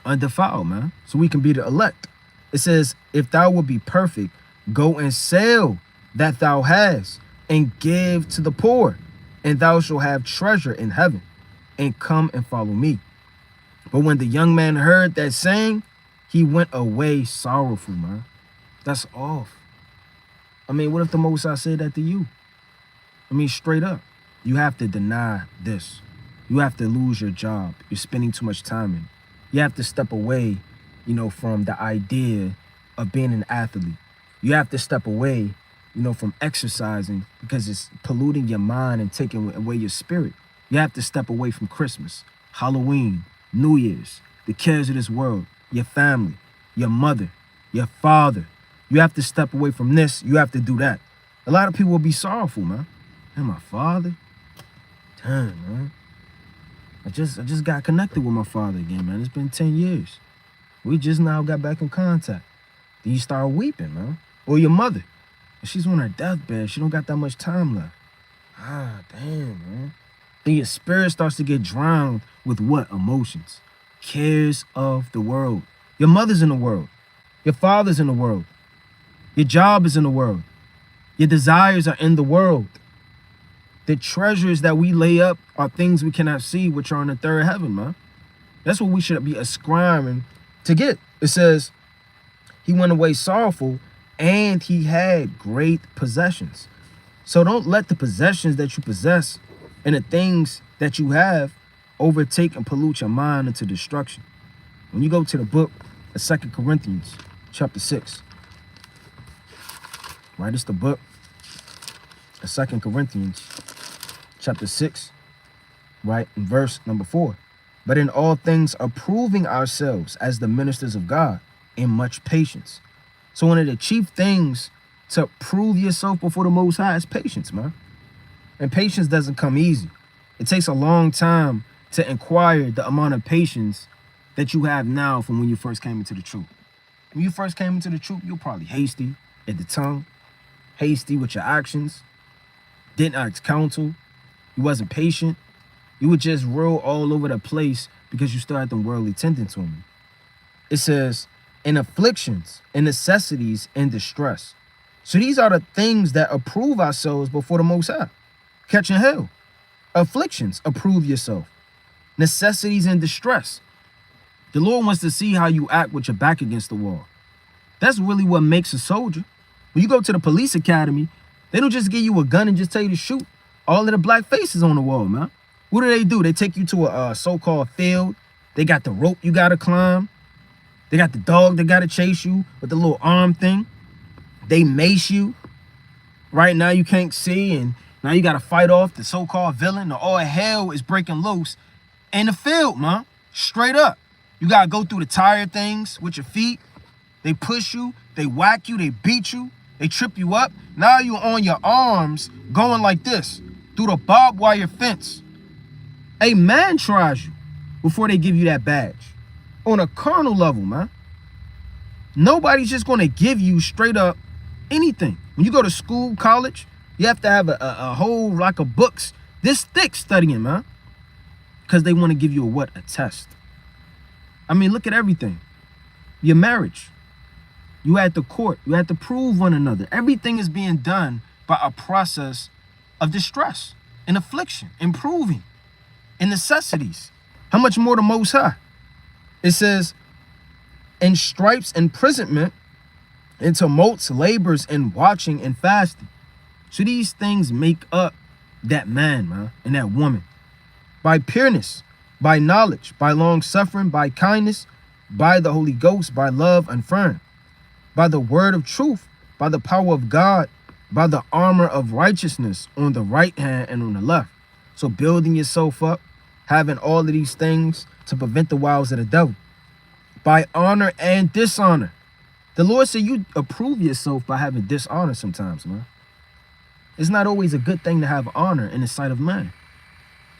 undefiled, man. So we can be the elect. It says, if thou wilt be perfect, go and sell that thou hast, and give to the poor, and thou shalt have treasure in heaven, and come and follow me. But when the young man heard that saying, he went away sorrowful, man. That's off. I mean, what if the Most High said that to you? I mean, straight up, you have to deny this. You have to lose your job. You're spending too much time in it. You have to step away, from the idea of being an athlete. You have to step away, from exercising because it's polluting your mind and taking away your spirit. You have to step away from Christmas, Halloween, New Year's, the cares of this world, your family, your mother, your father. You have to step away from this. You have to do that. A lot of people will be sorrowful, man. And my father? Damn, man. I just got connected with my father again, man. It's been 10 years. We just now got back in contact. Then you start weeping, man. Or your mother. She's on her deathbed. She don't got that much time left. Ah, damn, man. Then your spirit starts to get drowned with what? Emotions. Cares of the world. Your mother's in the world. Your father's in the world. Your job is in the world. Your desires are in the world. The treasures that we lay up are things we cannot see, which are in the third heaven, man. That's what we should be ascribing to get. It says, he went away sorrowful and he had great possessions. So don't let the possessions that you possess and the things that you have overtake and pollute your mind into destruction. When you go to the book of 2 Corinthians chapter 6, right? It's the book of 2 Corinthians chapter 6, right? In verse number 4. But in all things approving ourselves as the ministers of God in much patience. So one of the chief things to prove yourself before the Most High is patience, man. And patience doesn't come easy. It takes a long time to acquire the amount of patience that you have now from when you first came into the truth. When you first came into the truth, you're probably hasty at the tongue, hasty with your actions, didn't ask counsel, you wasn't patient. You would just roll all over the place because you still had them worldly tendencies on you. It says, in afflictions, in necessities, in distress. So these are the things that approve ourselves before the Most High. Catching hell. Afflictions, approve yourself. Necessities and distress. The Lord wants to see how you act with your back against the wall. That's really what makes a soldier. When you go to the police academy, they don't just give you a gun and just tell you to shoot. All of the black faces on the wall, man. What do? They take you to a so-called field. They got the rope you got to climb. They got the dog that got to chase you with the little arm thing. They mace you. Right now you can't see, and now you got to fight off the so-called villain. All hell is breaking loose in the field, man. Straight up. You got to go through the tire things with your feet. They push you. They whack you. They beat you. They trip you up. Now you're on your arms going like this through the barbed wire fence. A man tries you before they give you that badge. On a carnal level, man. Nobody's just going to give you straight up anything. When you go to school, college, you have to have a whole rack of books this thick studying, man. Because they want to give you a test. I mean, look at everything. Your marriage. You at the court. You have to prove one another. Everything is being done by a process of distress and affliction, improving, and necessities. How much more the Most High? It says, in stripes, imprisonment, in tumults, labors, and watching and fasting. So these things make up that man, man, and that woman. By pureness, by knowledge, by long suffering, by kindness, by the Holy Ghost, by love and firm, by the word of truth, by the power of God, by the armor of righteousness on the right hand and on the left. So building yourself up, having all of these things to prevent the wiles of the devil. By honor and dishonor. The Lord said you approve yourself by having dishonor sometimes, man. It's not always a good thing to have honor in the sight of man,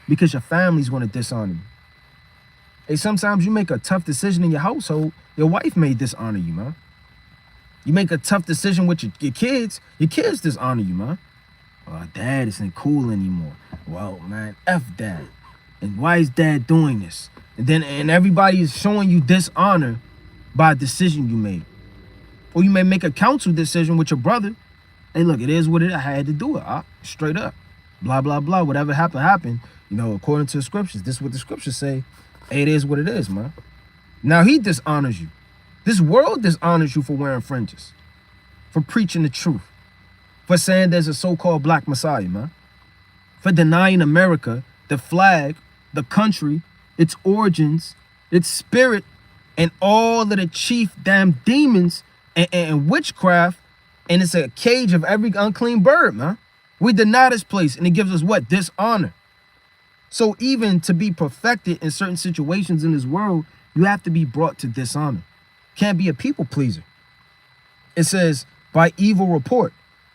because your family's going to dishonor you. Hey, sometimes you make a tough decision in your household, your wife may dishonor you, man. You make a tough decision with your kids dishonor you, man. Oh, dad isn't cool anymore. Well, man, F dad. And why is dad doing this? And everybody is showing you dishonor by a decision you made. Or you may make a counsel decision with your brother. Hey, look, it is what it is. I had to do it. Straight up. Blah, blah, blah. Whatever happened. You know, according to the scriptures. This is what the scriptures say. Hey, it is what it is, man. Now he dishonors you. This world dishonors you for wearing fringes. For preaching the truth. For saying there's a so-called black messiah, man. For denying America, the flag, the country, its origins, its spirit, and all of the chief damn demons and witchcraft, and it's a cage of every unclean bird, man. We deny this place, and it gives us what? Dishonor. So even to be perfected in certain situations in this world, you have to be brought to dishonor. Can't be a people pleaser. It says, by evil report.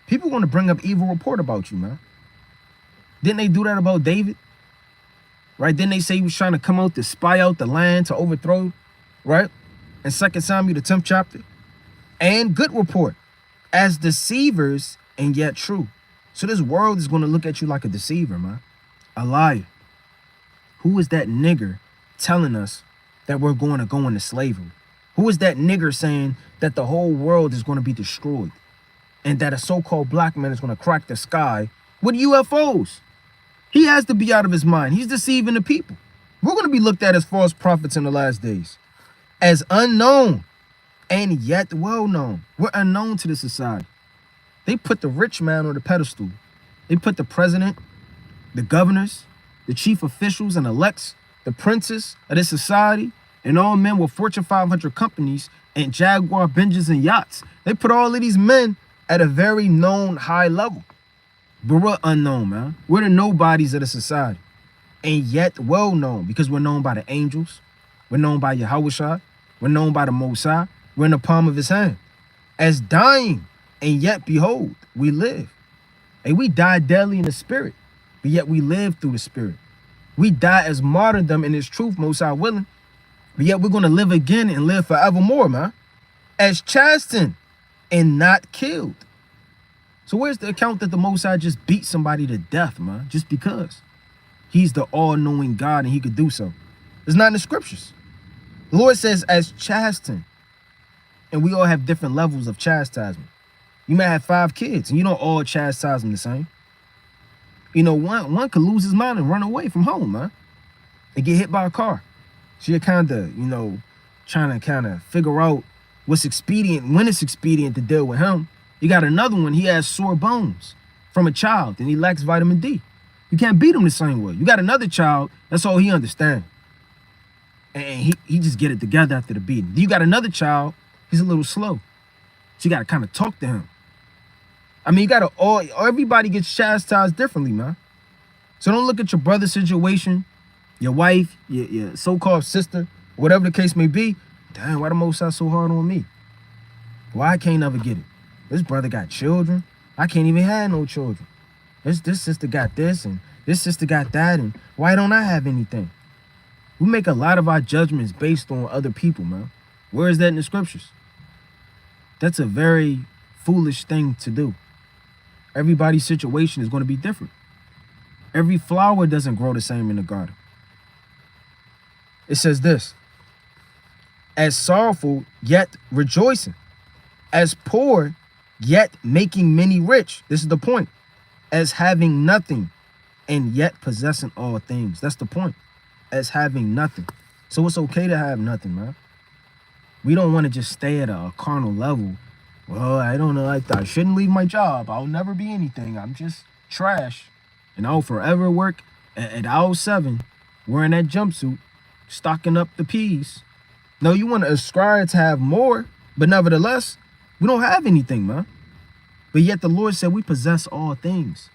People want to bring up evil report about you, man. Didn't they do that about David? Right? Didn't they say he was trying to come out to spy out the land, to overthrow, right? In 2 Samuel, the 10th chapter. And good report. as deceivers and yet true. So this world is going to look at you like a deceiver, man. A liar. Who is that nigger telling us that we're going to go into slavery? Who is that nigger saying that the whole world is going to be destroyed and that a so-called black man is going to crack the sky with UFOs? He has to be out of his mind. He's deceiving the people. We're going to be looked at as false prophets in the last days, as unknown and yet well-known. We're unknown to the society. They put the rich man on the pedestal. They put the president, the governors, the chief officials and elects, the princes of this society, and all men with Fortune 500 companies and Jaguar Benjs and yachts. They put all of these men at a very known high level. But we're unknown, man. We're the nobodies of the society. And yet well known, because we're known by the angels. We're known by Yahushua. We're known by the Mosai. We're in the palm of his hand. As dying, and yet behold, we live. And we die daily in the spirit, but yet we live through the spirit. We die as martyrdom in his truth, Mosai willing, but yet we're going to live again and live forevermore, man. As chastened and not killed. So where's the account that the Mosai just beat somebody to death, man, just because? He's the all-knowing God and he could do so. It's not in the scriptures. The Lord says as chastened. And we all have different levels of chastisement. You may have 5 kids and you don't all chastise them the same. You know, one could lose his mind and run away from home, man, and get hit by a car. So you're kind of, you know, trying to figure out what's expedient, when it's expedient to deal with him. You got another one, he has sore bones from a child and he lacks vitamin D. You can't beat him the same way. You got another child, that's all he understands. And he just get it together after the beating. You got another child, he's a little slow. So you got to kind of talk to him. I mean, everybody gets chastised differently, man. So don't look at your brother's situation, your wife, your so-called sister, whatever the case may be. Damn, why the Most High so hard on me? Why I can't never get it? This brother got children. I can't even have no children. This sister got this and this sister got that, and why don't I have anything? We make a lot of our judgments based on other people, man. Where is that in the scriptures? That's a very foolish thing to do. Everybody's situation is going to be different. Every flower doesn't grow the same in the garden. It says this, as sorrowful, yet rejoicing, as poor, yet making many rich. This is the point. As having nothing, and yet possessing all things. That's the point. As having nothing. So it's okay to have nothing, man. We don't want to just stay at a carnal level. Well, I don't know, I shouldn't leave my job. I'll never be anything. I'm just trash. And I'll forever work at aisle 7, wearing that jumpsuit, stocking up the peas. No, you want to aspire to have more, but nevertheless, we don't have anything, man. But yet the Lord said we possess all things.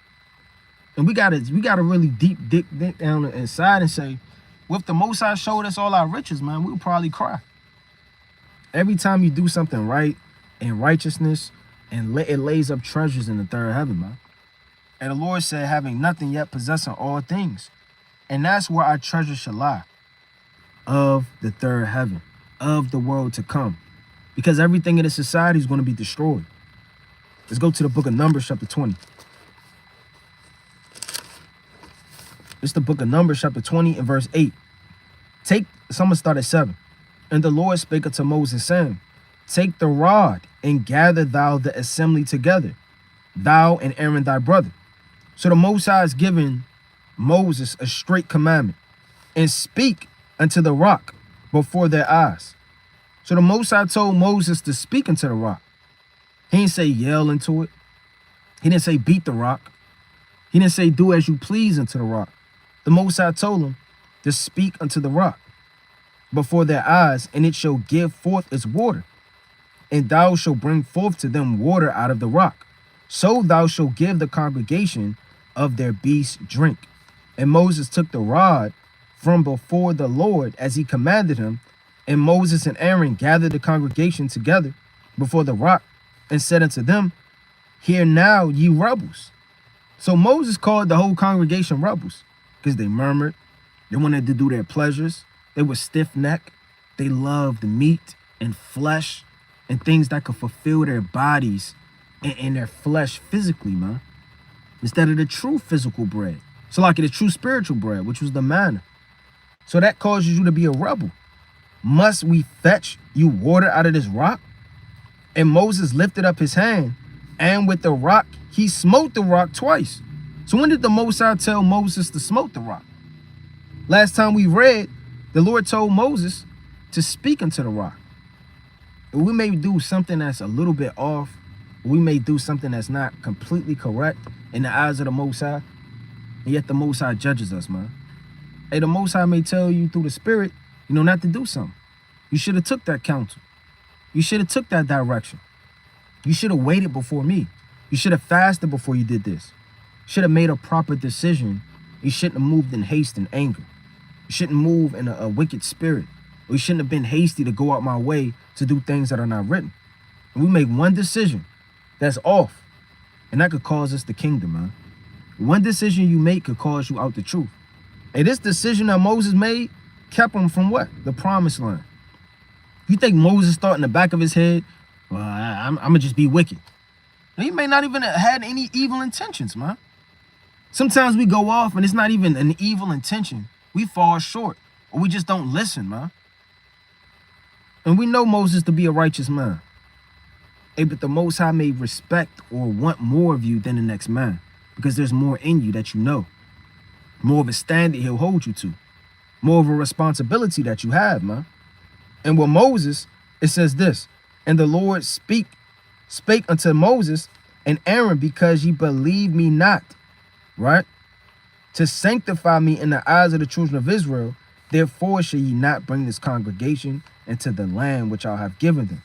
And we gotta really deep dig down inside and say, well, if the Most High showed us all our riches, man, we would probably cry. Every time you do something right in righteousness, and it lays up treasures in the third heaven, man. And the Lord said, having nothing yet, possessing all things. And that's where our treasure should lie. Of the third heaven, of the world to come. Because everything in the society is going to be destroyed. Let's go to the book of Numbers, chapter 20. It's the book of Numbers, chapter 20, and verse 8. So I'm going to start at 7. And the Lord spake unto Moses, saying, take the rod, and gather thou the assembly together, thou and Aaron thy brother. So the Most High is giving Moses a straight commandment, and speak unto the rock before their eyes. So the Most High told Moses to speak unto the rock. He didn't say yell into it. He didn't say beat the rock. He didn't say do as you please unto the rock. The Most High told him to speak unto the rock before their eyes, and it shall give forth its water. And thou shalt bring forth to them water out of the rock. So thou shalt give the congregation of their beasts drink. And Moses took the rod from before the Lord as he commanded him. And Moses and Aaron gathered the congregation together before the rock and said unto them, hear now, ye rebels. So Moses called the whole congregation rebels because they murmured. They wanted to do their pleasures. They were stiff-necked. They loved meat and flesh and things that could fulfill their bodies in their flesh physically, man, instead of the true physical bread. So like the true spiritual bread, which was the manna. So that causes you to be a rebel. Must we fetch you water out of this rock? And Moses lifted up his hand, and with the rock, he smote the rock twice. So when did the Most High tell Moses to smote the rock? Last time we read, the Lord told Moses to speak unto the rock. We may do something that's a little bit off. We may do something that's not completely correct in the eyes of the Most High. And yet the Most High judges us, man. Hey, the Most High may tell you through the Spirit, not to do something. You should have took that counsel. You should have took that direction. You should have waited before me. You should have fasted before you did this. You should have made a proper decision. You shouldn't have moved in haste and anger. You shouldn't move in a wicked spirit. Or you shouldn't have been hasty to go out my way to do things that are not written. And we make one decision that's off, and that could cause us the kingdom, man. One decision you make could cause you out the truth. And this decision that Moses made kept him from what? The promised land. You think Moses thought in the back of his head, well, I'm going to just be wicked. He may not even have had any evil intentions, man. Sometimes we go off and it's not even an evil intention. We fall short, or we just don't listen, man. And we know Moses to be a righteous man. Hey, but the Most High may respect or want more of you than the next man, because there's more in you that you know. More of a standard he'll hold you to. More of a responsibility that you have, man. And with Moses, it says this, and the Lord spake unto Moses and Aaron, because ye believe me not, right? To sanctify me in the eyes of the children of Israel, therefore shall ye not bring this congregation into the land which I have given them.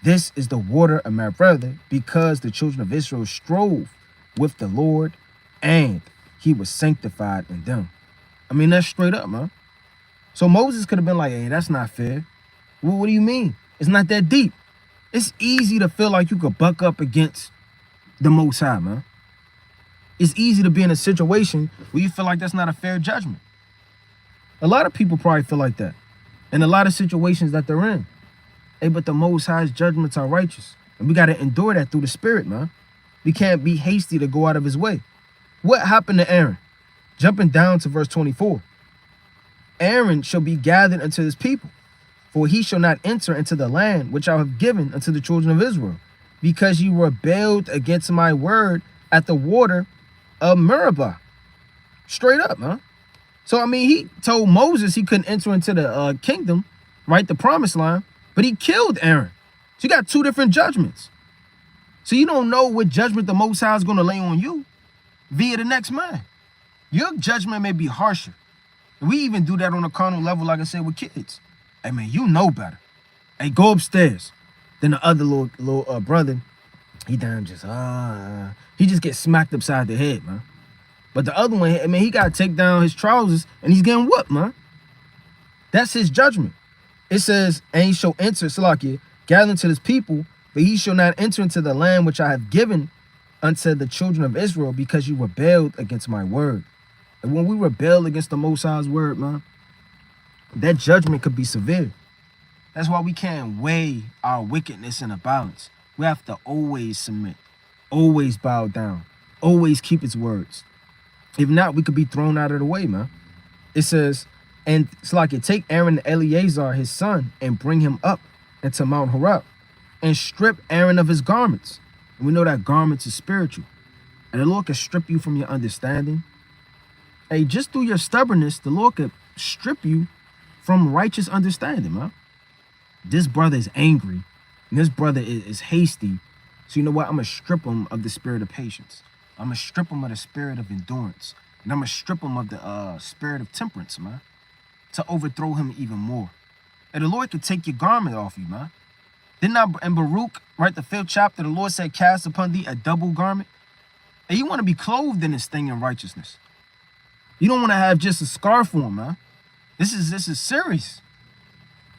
This is the water of my brother, because the children of Israel strove with the Lord, and he was sanctified in them. I mean, that's straight up, man. So Moses could have been like, hey, that's not fair. Well, what do you mean? It's not that deep. It's easy to feel like you could buck up against the Most High, man. It's easy to be in a situation where you feel like that's not a fair judgment. A lot of people probably feel like that in a lot of situations that they're in. Hey, but the Most High's judgments are righteous. And we got to endure that through the Spirit, man. We can't be hasty to go out of his way. What happened to Aaron? Jumping down to verse 24. Aaron shall be gathered unto his people, for he shall not enter into the land which I have given unto the children of Israel, because ye rebelled against my word at the water of Meribah. Straight up, huh? So, I mean, he told Moses he couldn't enter into the kingdom, right, the promised land, but he killed Aaron. So you got two different judgments. So you don't know what judgment the Most High is going to lay on you via the next man. Your judgment may be harsher. We even do that on a carnal level, like I said, with kids. Hey, man, you know better. Hey, go upstairs. Then the other little brother, he damn just, he just gets smacked upside the head, man. But the other one, I mean, he got to take down his trousers, and he's getting whooped, man. That's his judgment. It says, and he shall enter, Salakia, gather to his people, but he shall not enter into the land which I have given unto the children of Israel, because you rebelled against my word. And when we rebel against the Most High's word, man, that judgment could be severe. That's why we can't weigh our wickedness in a balance. We have to always submit, always bow down, always keep its words. If not, we could be thrown out of the way, man. It says, and it's like it take Aaron and Eleazar, his son, and bring him up into Mount Horeb, and strip Aaron of his garments. And we know that garments is spiritual. And the Lord can strip you from your understanding. Hey, just through your stubbornness, the Lord could strip you from righteous understanding, man. This brother is angry, and this brother is hasty. So you know what? I'm going to strip him of the spirit of patience. I'm going to strip him of the spirit of endurance. And I'm going to strip him of the spirit of temperance, man, to overthrow him even more. And the Lord could take your garment off you, man. Didn't I, in Baruch, right, the 5th chapter, the Lord said, cast upon thee a double garment? And you want to be clothed in this thing in righteousness. You don't want to have just a scarf on, man. This is serious.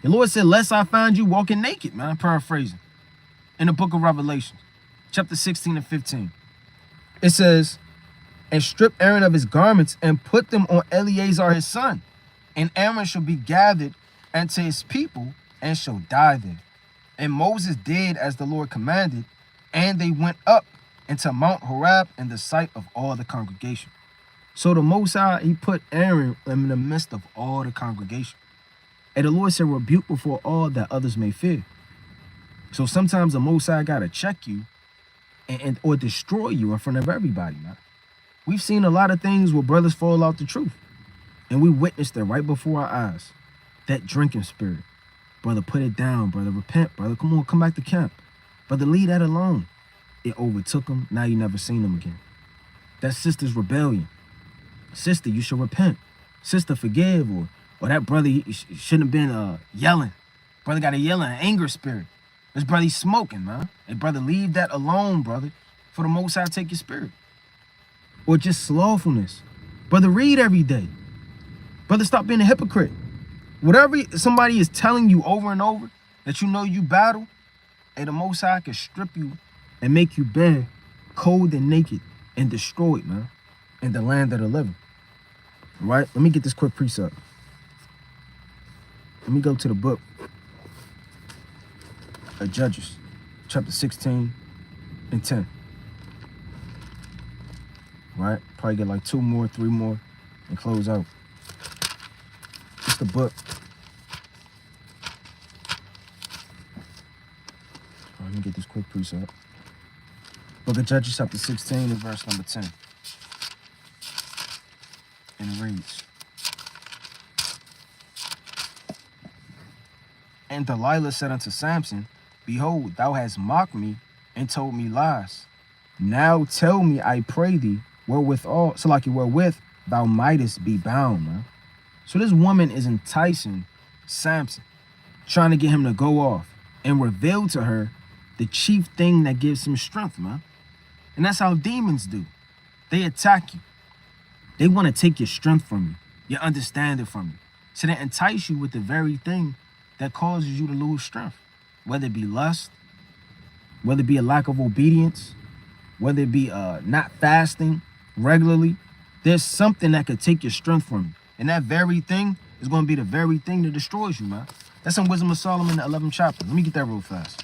The Lord said, lest I find you walking naked, man. I'm paraphrasing. In the book of Revelation, chapter 16 and 15. It says, and strip Aaron of his garments and put them on Eleazar his son. And Aaron shall be gathered unto his people and shall die there. And Moses did as the Lord commanded, And they went up into Mount Horeb in the sight of all the congregation. So the Most High, he put Aaron in the midst of all the congregation. And the Lord said, rebuke before all that others may fear. So sometimes the Most High got to check you and or destroy you in front of everybody, man. We've seen a lot of things where brothers fall out the truth. And we witnessed it right before our eyes. That drinking spirit. Brother, put it down. Brother, repent. Brother, come on, come back to camp. Brother, leave that alone. It overtook him. Now you never seen him again. That sister's rebellion. Sister, you should repent. Sister, forgive. Or that brother, he shouldn't have been yelling. Brother got a yelling, an anger spirit. This brother, he's smoking, man. Hey, brother, leave that alone, brother. For the Most High, take your spirit. Or just slothfulness. Brother, read every day. Brother, stop being a hypocrite. Whatever somebody is telling you over and over that you know you battle, hey, the Most High can strip you and make you bare, cold and naked, and destroyed, man, in the land of the living. All right? Let me get this quick precept. Let me go to the book of Judges, chapter 16 and 10. Right? Probably get like 2 more, 3 more, and close out. It's the book. Let me get this quick precept. Book of Judges, chapter 16 and verse number 10. And it reads, And Delilah said unto Samson, Behold, thou hast mocked me and told me lies. Now tell me, I pray thee, wherewithal, so like wherewith thou mightest be bound, man. So this woman is enticing Samson, trying to get him to go off and reveal to her the chief thing that gives him strength, man. And that's how demons do. They attack you. They want to take your strength from you, your understanding from you. So they entice you with the very thing that causes you to lose strength, whether it be lust, whether it be a lack of obedience, whether it be not fasting regularly. There's something that could take your strength from you. And that very thing is going to be the very thing that destroys you, man. That's in Wisdom of Solomon, the 11th chapter. Let me get that real fast.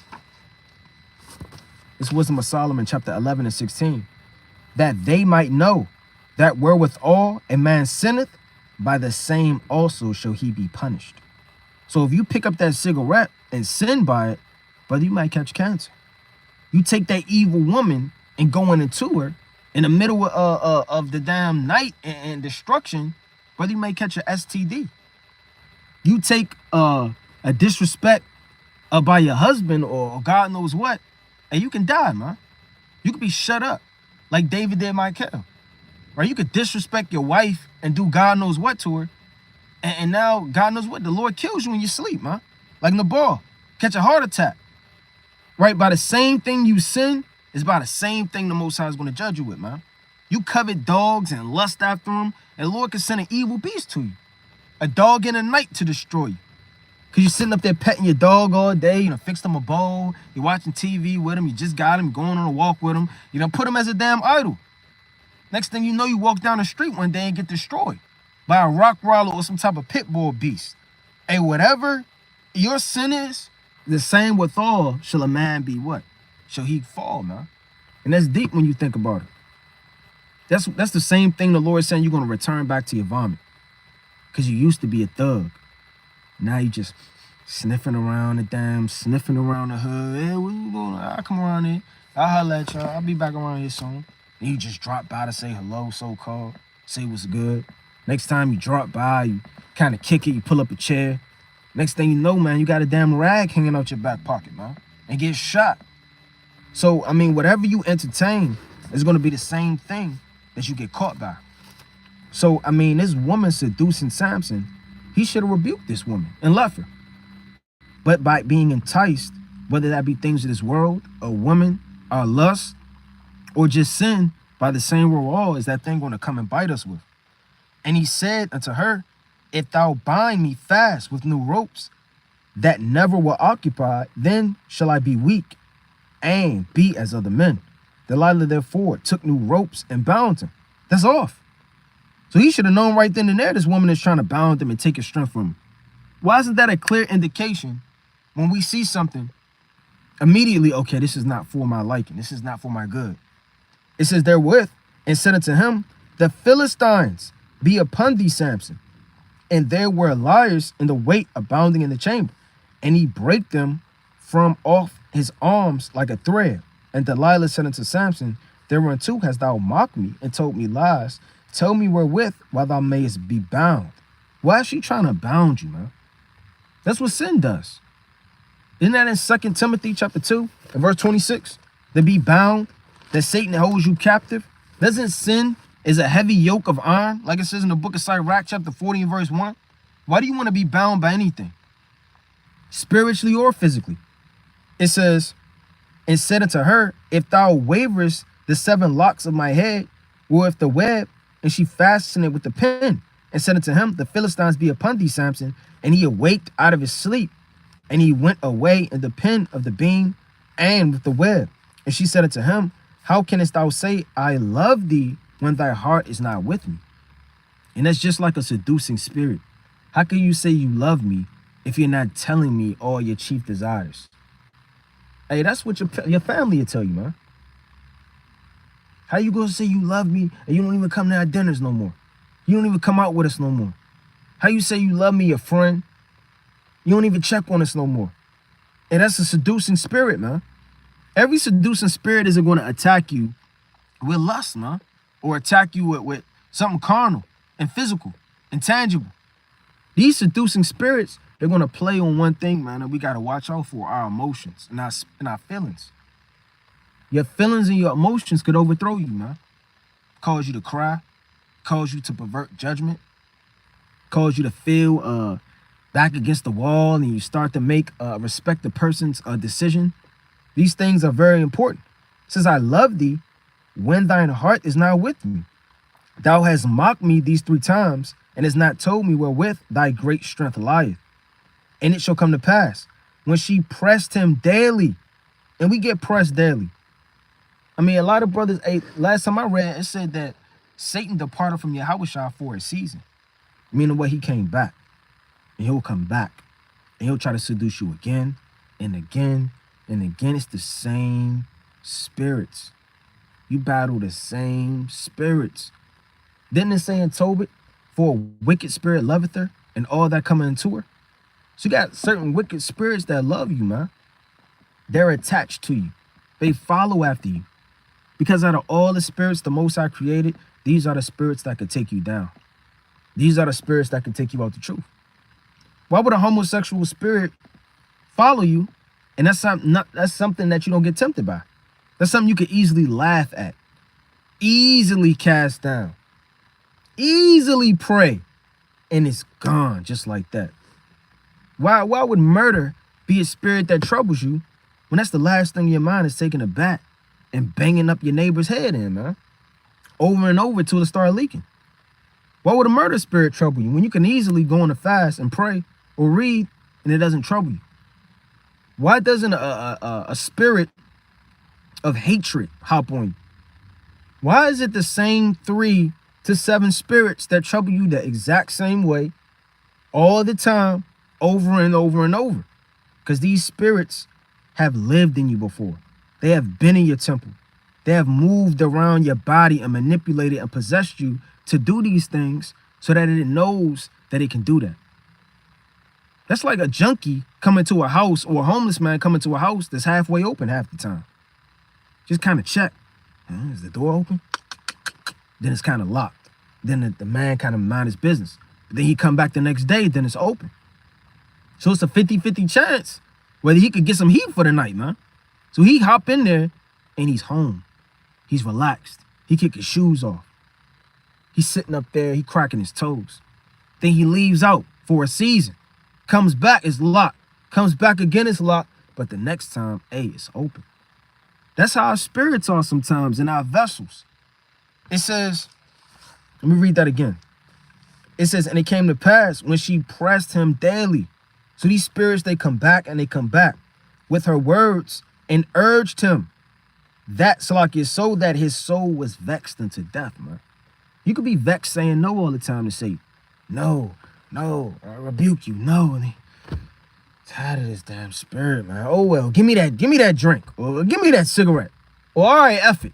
It's Wisdom of Solomon, chapter 11 and 16. That they might know that wherewithal a man sinneth, by the same also shall he be punished. So if you pick up that cigarette and sin by it, brother, you might catch cancer. You take that evil woman and going into her in the middle of the damn night and destruction, brother, you may catch an STD. You take a disrespect by your husband or God knows what, and you can die, man. You could be shut up like David did Michael. Right? You could disrespect your wife and do God knows what to her. And now, God knows what, the Lord kills you when you sleep, man. Like Nabal, catch a heart attack. Right? By the same thing you sin, is by the same thing the Most High is going to judge you with, man. You covet dogs and lust after them, and the Lord can send an evil beast to you. A dog in the night to destroy you. Because you're sitting up there petting your dog all day, you know, fixed him a bowl, you're watching TV with him, you just got him, going on a walk with him, you know, put him as a damn idol. Next thing you know, you walk down the street one day and get destroyed by a rock roller or some type of pit bull beast. And whatever your sin is, the same withal shall a man be what? Shall he fall, man? And that's deep when you think about it. That's the same thing the Lord is saying, you're going to return back to your vomit. Because you used to be a thug. Now you just sniffing around the dam, sniffing around the hood. Hey, where you going? I'll come around here. I'll holler at y'all. I'll be back around here soon. And you just drop by to say hello, so-called. Say what's good. Next time you drop by, you kind of kick it, you pull up a chair. Next thing you know, man, you got a damn rag hanging out your back pocket, man. And get shot. So, I mean, whatever you entertain is going to be the same thing that you get caught by. So, I mean, this woman seducing Samson, he should have rebuked this woman and left her. But by being enticed, whether that be things of this world, a woman, or lust, or just sin, by the same rule is that thing going to come and bite us with. And he said unto her, If thou bind me fast with new ropes that never were occupied, then shall I be weak and be as other men. Delilah therefore took new ropes and bound him. That's off. So he should have known right then and there this woman is trying to bound him and take his strength from him. Why isn't that a clear indication when we see something Immediately, okay, this is not for my liking. This is not for my good. It says therewith, and said unto him, the Philistines be upon thee, Samson. And there were liars in the weight abounding in the chamber. And he brake them from off his arms like a thread. And Delilah said unto Samson, thereunto hast thou mocked me and told me lies. Tell me wherewith, while thou mayest be bound. Why is she trying to bound you, man? That's what sin does. Isn't that in 2 Timothy chapter 2 and verse 26? To be bound, that Satan holds you captive. Doesn't sin is a heavy yoke of iron, like it says in the book of Sirach chapter 40 and verse 1? Why do you want to be bound by anything? Spiritually or physically. It says, and said unto her, if thou waverest the 7 locks of my head, or if the web, and she fastened it with the pin, and said unto him, the Philistines be upon thee, Samson. And he awaked out of his sleep, and he went away in the pen of the beam and with the web. And she said unto him, how canst thou say, I love thee, when thy heart is not with me? And that's just like a seducing spirit. How can you say you love me if you're not telling me all your chief desires? Hey, that's what your family will tell you, man. How you gonna say you love me and you don't even come to our dinners no more? You don't even come out with us no more. How you say you love me, your friend? You don't even check on us no more. And that's a seducing spirit, man. Every seducing spirit isn't going to attack you with lust, man. Or attack you with something carnal and physical and tangible. These seducing spirits, they're going to play on one thing, man, that we got to watch out for, our emotions and our feelings. Your feelings and your emotions could overthrow you, man. Cause you to cry, cause you to pervert judgment, cause you to feel back against the wall, and you start to make respect the person's decision. These things are very important. It says, I love thee when thine heart is not with me. Thou hast mocked me these 3 times, and hast not told me wherewith thy great strength lieth. And it shall come to pass, when she pressed him daily, and we get pressed daily. I mean, a lot of brothers, last time I read, it said that Satan departed from Yahweh for a season. Meaning what, he came back. And he'll come back. And he'll try to seduce you again and again and again. It's the same spirits. You battle the same spirits. Didn't it say in Tobit, for a wicked spirit loveth her, and all that coming into her? So you got certain wicked spirits that love you, man. They're attached to you. They follow after you. Because out of all the spirits the Most High created, these are the spirits that could take you down. These are the spirits that can take you out the truth. Why would a homosexual spirit follow you? And that's something that you don't get tempted by. That's something you could easily laugh at, easily cast down, easily pray, and it's gone just like that. Why would murder be a spirit that troubles you when that's the last thing in your mind is taking a bat and banging up your neighbor's head in, man? Over and over till it starts leaking. Why would a murder spirit trouble you when you can easily go on a fast and pray or read and it doesn't trouble you? Why doesn't a spirit of hatred hop on you? Why is it the same 3 to 7 spirits that trouble you the exact same way all the time, over and over and over? Because these spirits have lived in you before. They have been in your temple. They have moved around your body and manipulated and possessed you to do these things so that it knows that it can do that. That's like a junkie coming to a house, or a homeless man coming to a house that's halfway open half the time. Just kind of check. Is the door open? Then it's kind of locked. Then the man kind of mind his business. But then he come back the next day, then it's open. So it's a 50-50 chance whether he could get some heat for the night, man. So he hop in there and he's home. He's relaxed. He kick his shoes off. He's sitting up there, he cracking his toes. Then he leaves out for a season. Comes back, it's locked. Comes back again, it's locked. But the next time, hey, it's open. That's how our spirits are sometimes in our vessels. It says, let me read that again. It says, and it came to pass when she pressed him daily. So these spirits, they come back and they come back with her words and urged him. That's like his soul, that his soul was vexed unto death, man. You could be vexed saying no all the time to say, no, I rebuke you, no. Tired of this damn spirit, man. Oh well, give me that drink, or give me that cigarette, or all right, F it,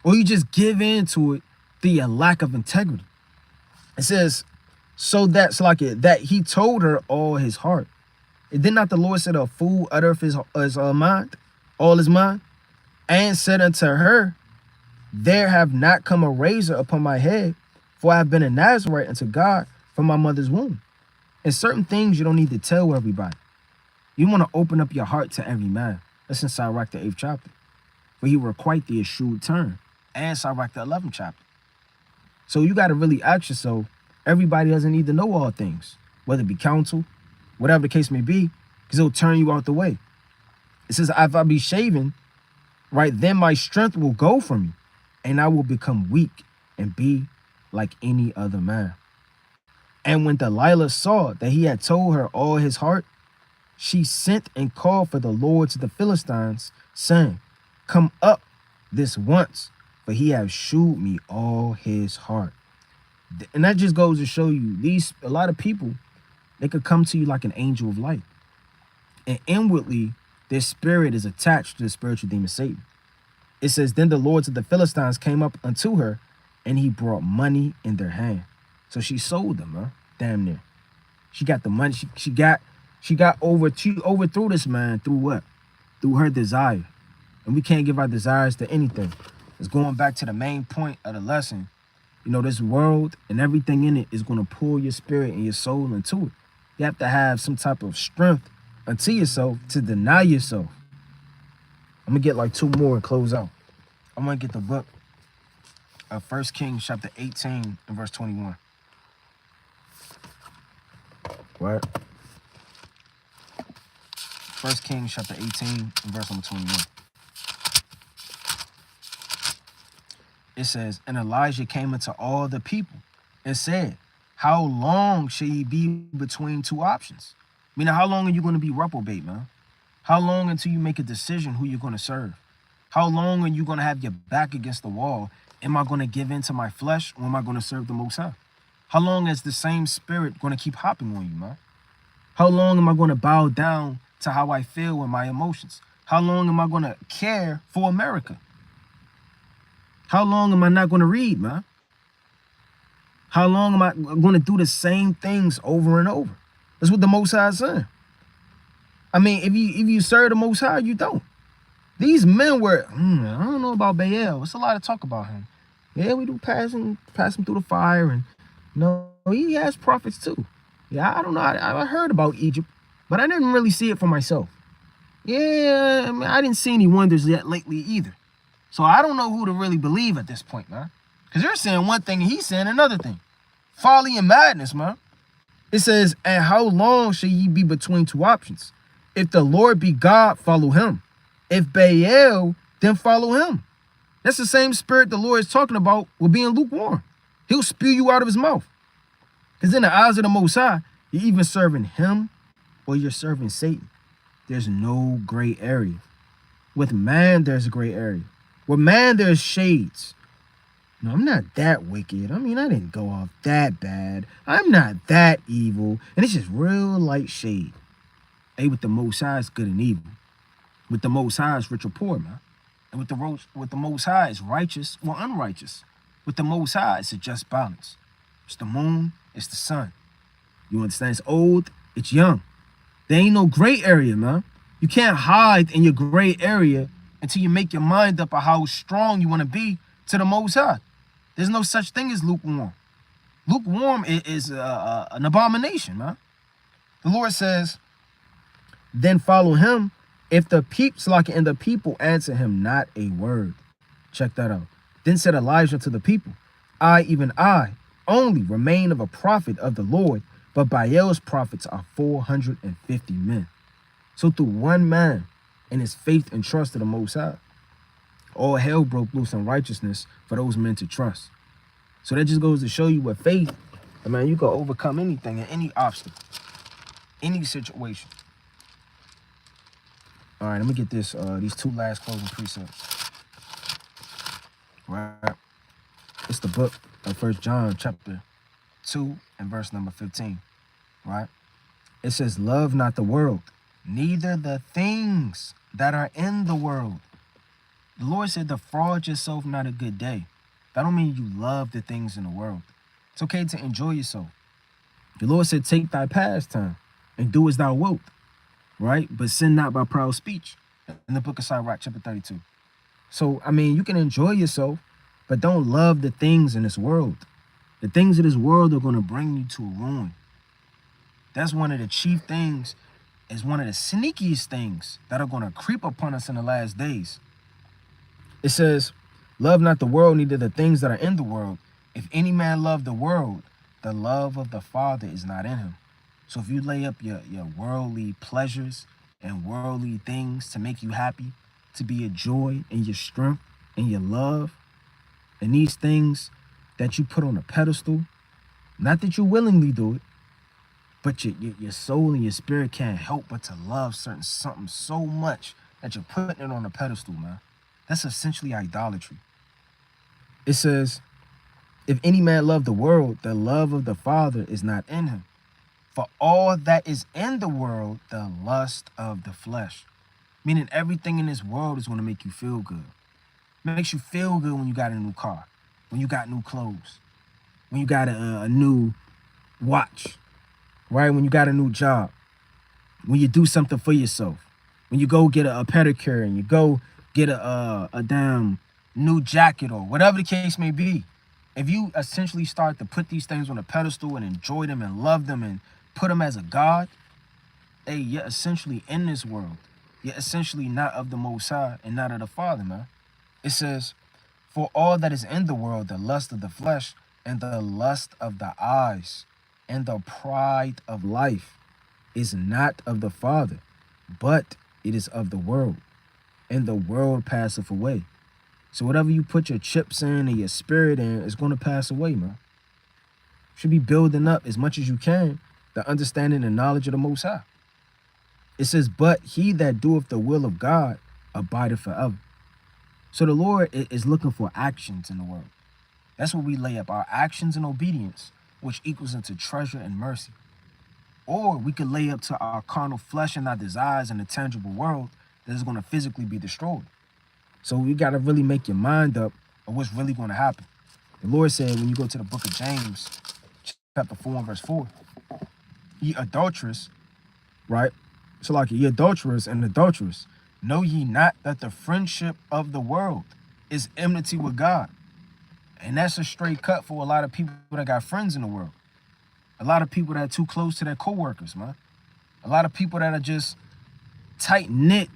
or you just give in to it through your lack of integrity. It says, so that's like it that he told her all his heart. And did not the Lord said, a fool uttereth his mind, all his mind, and said unto her, there have not come a razor upon my head, for I have been a Nazarite unto God from my mother's womb. And certain things you don't need to tell everybody. You want to open up your heart to every man. That's in Sirach, the 8th chapter. For he will requite thee a shrewd turn. And Sirach, the 11th chapter. So you got to really ask yourself, everybody doesn't need to know all things, whether it be counsel, whatever the case may be, because it'll turn you out the way. It says, if I be shaven, right, then my strength will go from me, and I will become weak and be like any other man. And when Delilah saw that he had told her all his heart, she sent and called for the lords of the Philistines, saying, come up this once, for he have shewed me all his heart. And that just goes to show you, a lot of people, they could come to you like an angel of light. And inwardly, their spirit is attached to the spiritual demon Satan. It says, then the lords of the Philistines came up unto her, and he brought money in their hand. So she sold them, huh? Damn near. She got the money. She overthrew this man through what? Through her desire. And we can't give our desires to anything. It's going back to the main point of the lesson. You know, this world and everything in it is going to pull your spirit and your soul into it. You have to have some type of strength unto yourself to deny yourself. I'm going to get like 2 more and close out. I'm going to get the book of 1 Kings chapter 18 and verse 21. Right? 1 Kings chapter 18 and verse number 21. It says, and Elijah came unto all the people and said, how long shall ye be between two options? Meaning, how long are you going to be reprobate, man? How long until you make a decision who you're going to serve? How long are you going to have your back against the wall? Am I going to give in to my flesh, or am I going to serve the Most High? How long is the same spirit going to keep hopping on you, man? How long am I going to bow down to how I feel and my emotions? How long am I going to care for America? How long am I not going to read, man? How long am I going to do the same things over and over? That's what the Most High is saying. I mean, if you serve the Most High, you don't. These men were, I don't know about Baal. It's a lot of talk about him. Yeah, we do pass him through the fire, and he has prophets too. Yeah, I don't know. I heard about Egypt, but I didn't really see it for myself. Yeah, I mean, I didn't see any wonders yet lately either. So I don't know who to really believe at this point, man. Because you're saying one thing and he's saying another thing. Folly and madness, man. It says, and how long shall ye be between two options? If the Lord be God, follow him. If Baal, then follow him. That's the same spirit the Lord is talking about with being lukewarm. He'll spew you out of his mouth. Because in the eyes of the Most High, you're even serving him or you're serving Satan. There's no gray area. With man, there's a gray area. With man, there's shades. No, I'm not that wicked. I mean, I didn't go off that bad. I'm not that evil. And it's just real light shade. Hey, with the Most High, it's good and evil. With the Most High, it's rich or poor, man. And with the Most High, it's righteous or unrighteous. With the Most High, it's a just balance. It's the moon, it's the sun. You understand? It's old, it's young. There ain't no gray area, man. You can't hide in your gray area until you make your mind up of how strong you want to be to the Most High. There's no such thing as lukewarm. Lukewarm is an abomination, man. The Lord says, then follow him. If the people answer him not a word. Check that out. Then said Elijah to the people, I, even I, only remain of a prophet of the Lord, but Baal's prophets are 450 men. So through one man and his faith and trust to the Most High, all hell broke loose in righteousness for those men to trust. So that just goes to show you with faith, man, you can overcome anything and any obstacle, any situation. All right, let me get this. These 2 last closing precepts. Right, it's the book of 1 John chapter 2 and verse number 15. Right, it says, "Love not the world, neither the things that are in the world. The Lord said, defraud yourself not a good day. That don't mean you love the things in the world. It's okay to enjoy yourself. The Lord said, take thy pastime and do as thou wilt, right? But sin not by proud speech. In the book of Sirach, chapter 32. So, I mean, you can enjoy yourself, but don't love the things in this world. The things of this world are going to bring you to ruin. That's one of the chief things, is one of the sneakiest things that are going to creep upon us in the last days. It says, love not the world, neither the things that are in the world. If any man love the world, the love of the Father is not in him. So if you lay up your worldly pleasures and worldly things to make you happy, to be your joy and your strength and your love, and these things that you put on a pedestal, not that you willingly do it, but your soul and your spirit can't help but to love something so much that you're putting it on a pedestal, man. That's essentially idolatry. It says, if any man love the world, the love of the Father is not in him. For all that is in the world, the lust of the flesh. Meaning everything in this world is going to make you feel good. It makes you feel good when you got a new car, when you got new clothes, when you got a new watch, right? When you got a new job, when you do something for yourself, when you go get a pedicure and you go get a damn new jacket or whatever the case may be. If you essentially start to put these things on a pedestal and enjoy them and love them and put them as a God, hey, you're essentially in this world. You're essentially not of the Most High and not of the Father, man. It says, for all that is in the world, the lust of the flesh and the lust of the eyes and the pride of life is not of the Father, but it is of the world, and the world passeth away. So whatever you put your chips in and your spirit in is going to pass away, man. You should be building up as much as you can the understanding and knowledge of the Most High. It says, but he that doeth the will of God abideth forever. So the Lord is looking for actions in the world. That's what we lay up, our actions and obedience, which equals into treasure and mercy. Or we could lay up to our carnal flesh and our desires in the tangible world that is going to physically be destroyed. So we got to really make your mind up of what's really going to happen. The Lord said, when you go to the book of James, chapter 4 and verse 4, ye adulterous, right? So like ye adulterers and adulterers, know ye not that the friendship of the world is enmity with God? And that's a straight cut for a lot of people that got friends in the world. A lot of people that are too close to their coworkers, man. A lot of people that are just tight-knit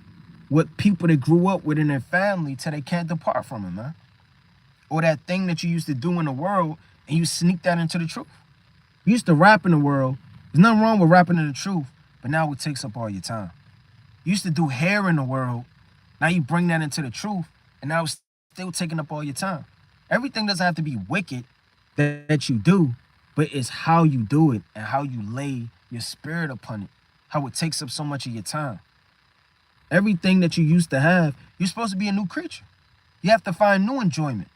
with people they grew up with in their family till they can't depart from it, man. Or that thing that you used to do in the world and you sneak that into the truth. You used to rap in the world. There's nothing wrong with rapping in the truth, but now it takes up all your time. You used to do hair in the world. Now you bring that into the truth, and now it's still taking up all your time. Everything doesn't have to be wicked that you do, but it's how you do it and how you lay your spirit upon it, how it takes up so much of your time. Everything that you used to have, you're supposed to be a new creature. You have to find new enjoyment.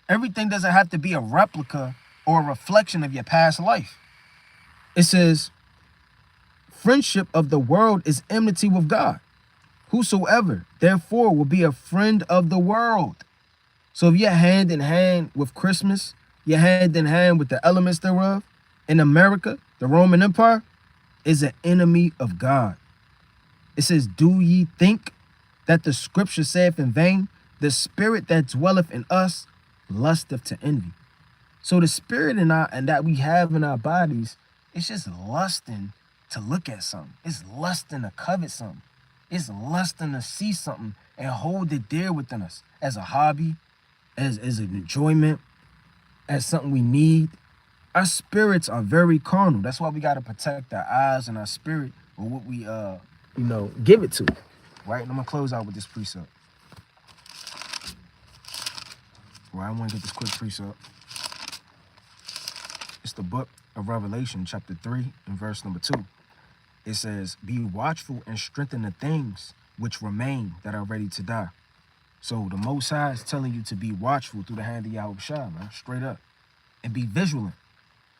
Everything doesn't have to be a replica or a reflection of your past life. It says, friendship of the world is enmity with God. Whosoever, therefore, will be a friend of the world. So if you're hand in hand with Christmas, you're hand in hand with the elements thereof, in America, the Roman Empire is an enemy of God. It says, do ye think that the scripture saith in vain, the spirit that dwelleth in us lusteth to envy. So the spirit in and that we have in our bodies, it's just lusting to look at something. It's lusting to covet something. It's lusting to see something and hold it dear within us as a hobby, as an enjoyment, as something we need. Our spirits are very carnal. That's why we got to protect our eyes and our spirit or what we give it to. Right? And I'm going to close out with this precept. Right, I want to get this quick precept. It's the book of Revelation, chapter 3, and verse number 2. It says, be watchful and strengthen the things which remain that are ready to die. So the Most High is telling you to be watchful through the hand of Yahweh Shai, man, straight up. And be vigilant,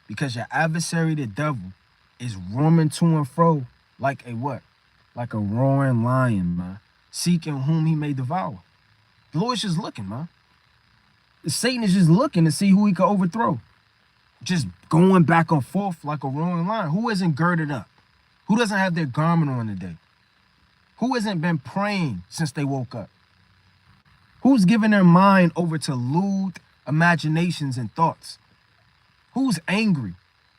because your adversary, the devil, is roaming to and fro like a what? like a roaring lion, man, seeking whom he may devour. The Lord's just looking, man. Satan is just looking to see who he can overthrow. Just going back and forth like a roaring lion. Who isn't girded up? Who doesn't have their garment on today? Who hasn't been praying since they woke up? Who's giving their mind over to lewd imaginations and thoughts? Who's angry?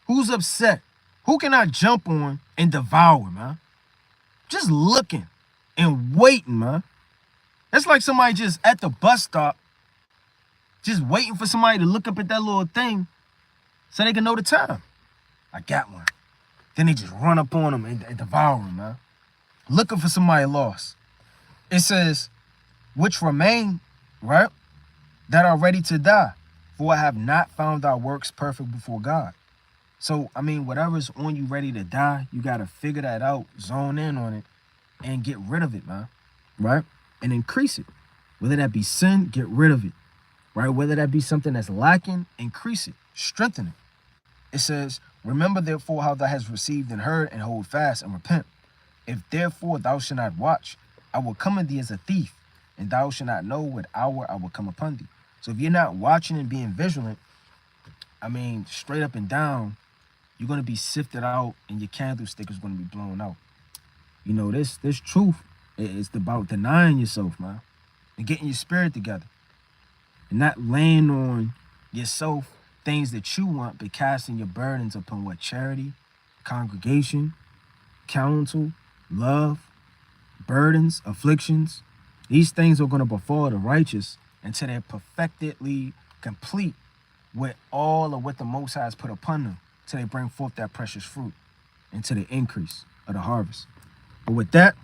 Who's upset? Who can I jump on and devour, man? Just looking and waiting, man. It's like somebody just at the bus stop, just waiting for somebody to look up at that little thing so they can know the time. I got one. Then they just run up on them and devour them, man. Looking for somebody lost. It says, which remain, right, that are ready to die, for I have not found our works perfect before God. So, I mean, whatever's on you ready to die, you got to figure that out, zone in on it, and get rid of it, man, right? And increase it. Whether that be sin, get rid of it, right? Whether that be something that's lacking, increase it, strengthen it. It says, remember therefore how thou hast received and heard, and hold fast and repent. If therefore thou shalt not watch, I will come unto thee as a thief, and thou shalt not know what hour I will come upon thee. So if you're not watching and being vigilant, I mean, straight up and down, you're going to be sifted out and your candlestick is going to be blown out. You know, this truth is about denying yourself, man, and getting your spirit together, and not laying on yourself things that you want, but casting your burdens upon what? Charity, congregation, counsel, love, burdens, afflictions. These things are going to befall the righteous until they're perfectly complete with all of what the Most High has put upon them, till they bring forth that precious fruit into the increase of the harvest. But with that,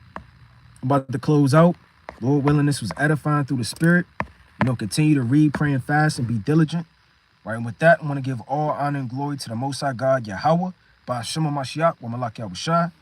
I'm about to close out. Lord willing, this was edifying through the Spirit. You know, continue to read, pray, and fast, and be diligent. Right, and with that, I want to give all honor and glory to the Most High God, Yahweh, by Shema Mashiach, wa Malak Yahushua.